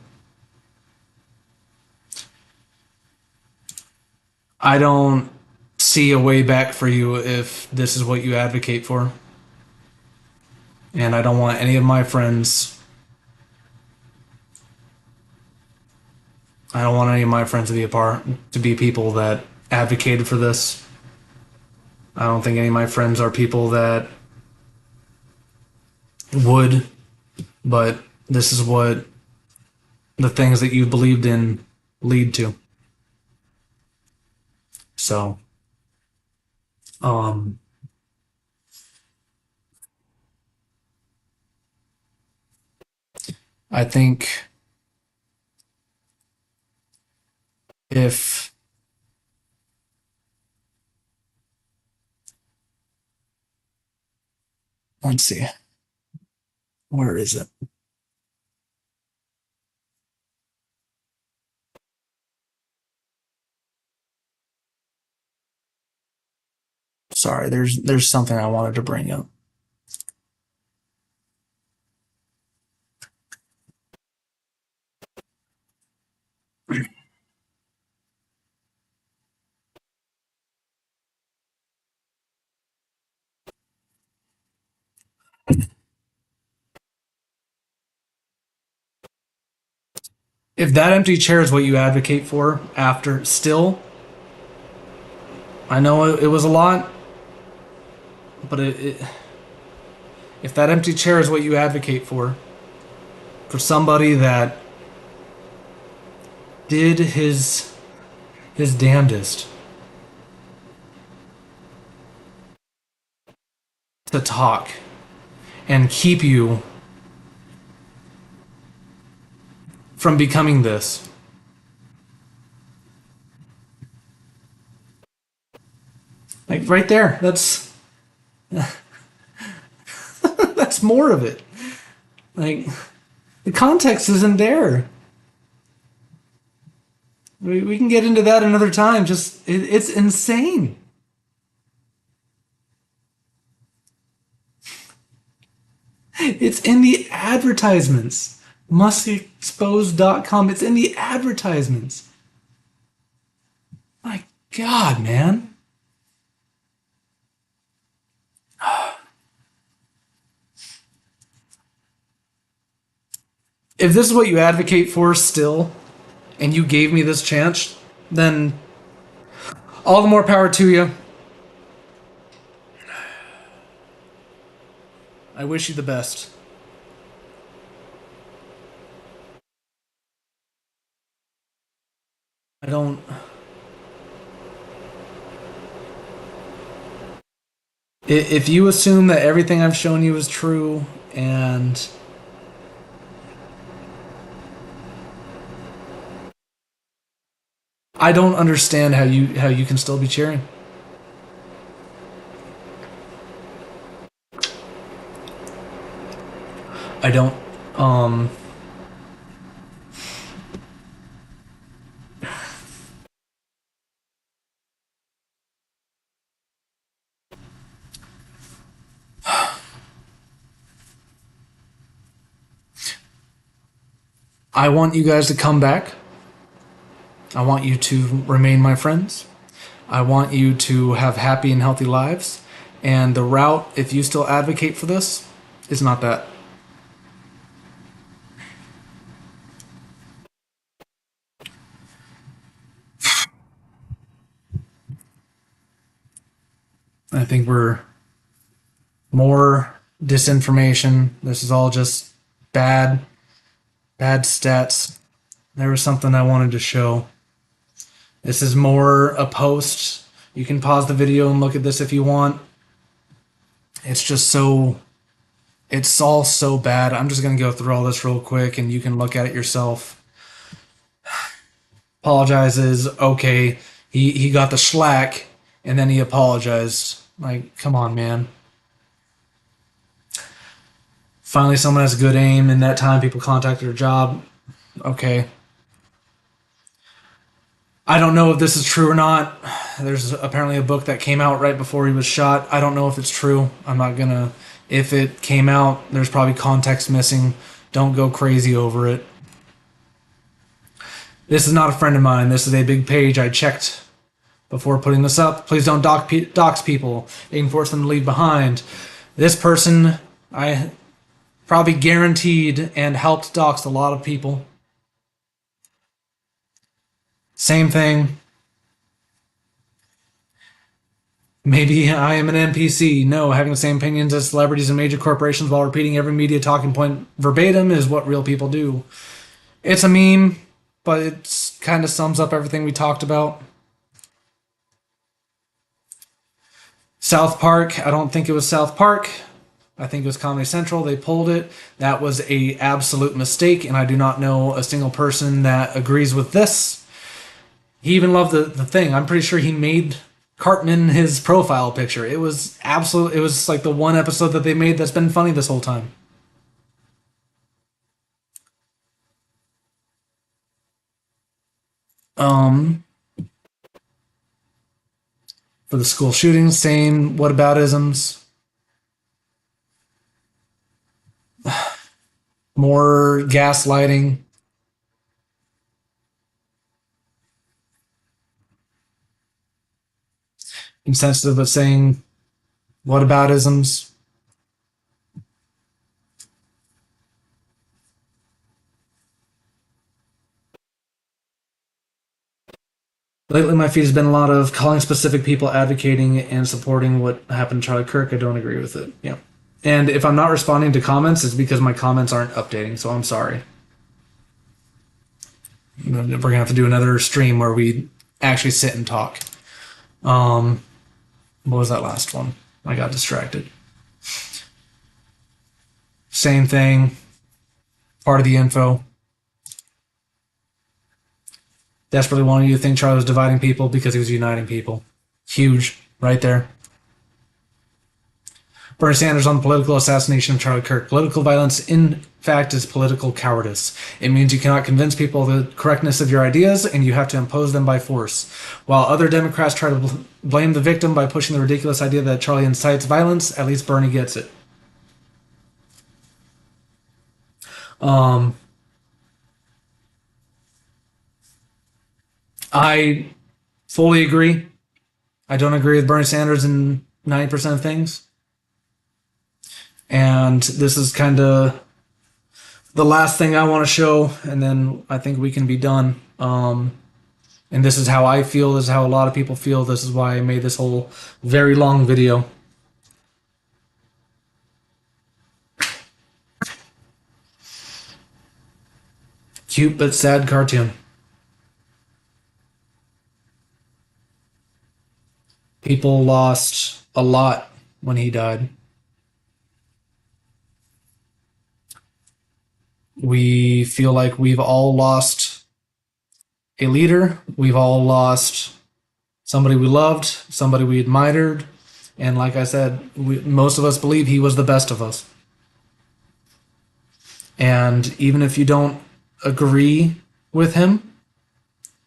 see a way back for you if this is what you advocate for. And I don't want any of my friends to be people that advocated for this. I don't think any of my friends are people that would, but this is what the things that you believed in lead to. So, I think if let's see, where is it? Sorry, there's something I wanted to bring up. If that empty chair is what you advocate for after, still, I know it was a lot, but if that empty chair is what you advocate for somebody that did his damnedest to talk and keep you from becoming this, like right there, that's that's more of it. Like, the context isn't there. We can get into that another time. Just it's insane. It's in the advertisements. Mustexpose.com. It's in the advertisements. My God, man. If this is what you advocate for still, and you gave me this chance, then all the more power to you. I wish you the best. I don't... If you assume that everything I've shown you is true, and I don't understand how you can still be cheering. I don't. I want you guys to come back. I want you to remain my friends. I want you to have happy and healthy lives. And the route, if you still advocate for this, is not that. I think we're more disinformation. This is all just bad stats. There was something I wanted to show. This is more a post. You can pause the video and look at this if you want. It's just so, it's all so bad. I'm just going to go through all this real quick and you can look at it yourself. Apologizes, okay. He got the schlack and then he apologized. Like, come on, man. Finally, someone has good aim. In that time, people contacted her job. Okay. I don't know if this is true or not. There's apparently a book that came out right before he was shot. I don't know if it's true. I'm not gonna... If it came out, there's probably context missing. Don't go crazy over it. This is not a friend of mine. This is a big page I checked before putting this up. Please don't dox people. You can force them to leave behind. This person, I probably guaranteed and helped dox a lot of people. Same thing. Maybe I am an NPC. No, having the same opinions as celebrities and major corporations while repeating every media talking point verbatim is what real people do. It's a meme, but it kind of sums up everything we talked about. South Park, I don't think it was South Park. I think it was Comedy Central. They pulled it. That was an absolute mistake, and I do not know a single person that agrees with this. He even loved the thing. I'm pretty sure he made Cartman his profile picture. It was absolute. It was like the one episode that they made that's been funny this whole time. For the school shootings, same whataboutisms. More gaslighting. Insensitive but saying whataboutisms. Lately, my feed has been a lot of calling specific people, advocating and supporting what happened to Charlie Kirk. I don't agree with it. Yeah. And if I'm not responding to comments, it's because my comments aren't updating, so I'm sorry. We're going to have to do another stream where we actually sit and talk. What was that last one? I got distracted. Same thing. Part of the info. Desperately wanted you to think Charlie was dividing people because he was uniting people. Huge. Right there. Bernie Sanders on the political assassination of Charlie Kirk. Political violence, in fact, is political cowardice. It means you cannot convince people of the correctness of your ideas, and you have to impose them by force. While other Democrats try to blame the victim by pushing the ridiculous idea that Charlie incites violence, at least Bernie gets it. I fully agree. I don't agree with Bernie Sanders in 90% of things. And this is kind of the last thing I want to show, and then I think we can be done. And this is how I feel. This is how a lot of people feel. This is why I made this whole very long video. Cute but sad cartoon. People lost a lot when he died. We feel like we've all lost a leader. We've all lost somebody we loved, somebody we admired. And like I said, most of us believe he was the best of us. And even if you don't agree with him,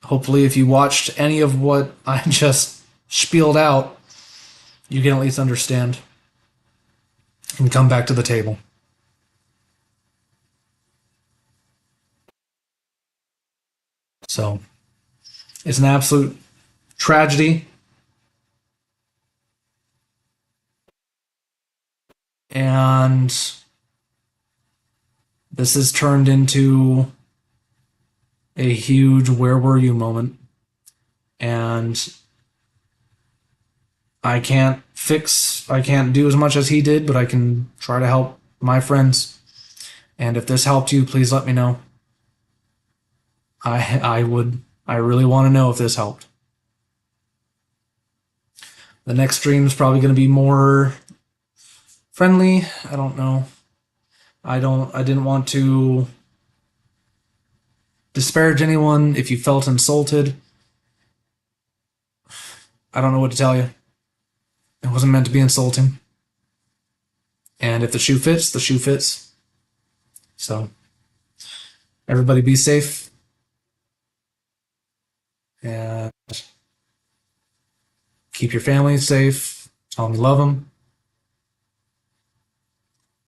hopefully if you watched any of what I just spieled out, you can at least understand and come back to the table. So it's an absolute tragedy. And this has turned into a huge where were you moment. And I can't do as much as he did, but I can try to help my friends. And if this helped you, please let me know. I really want to know if this helped. The next stream is probably going to be more friendly. I don't know. I didn't want to disparage anyone. If you felt insulted, I don't know what to tell you. It wasn't meant to be insulting. And if the shoe fits, the shoe fits. So, everybody be safe. And keep your family safe. Tell them you love them.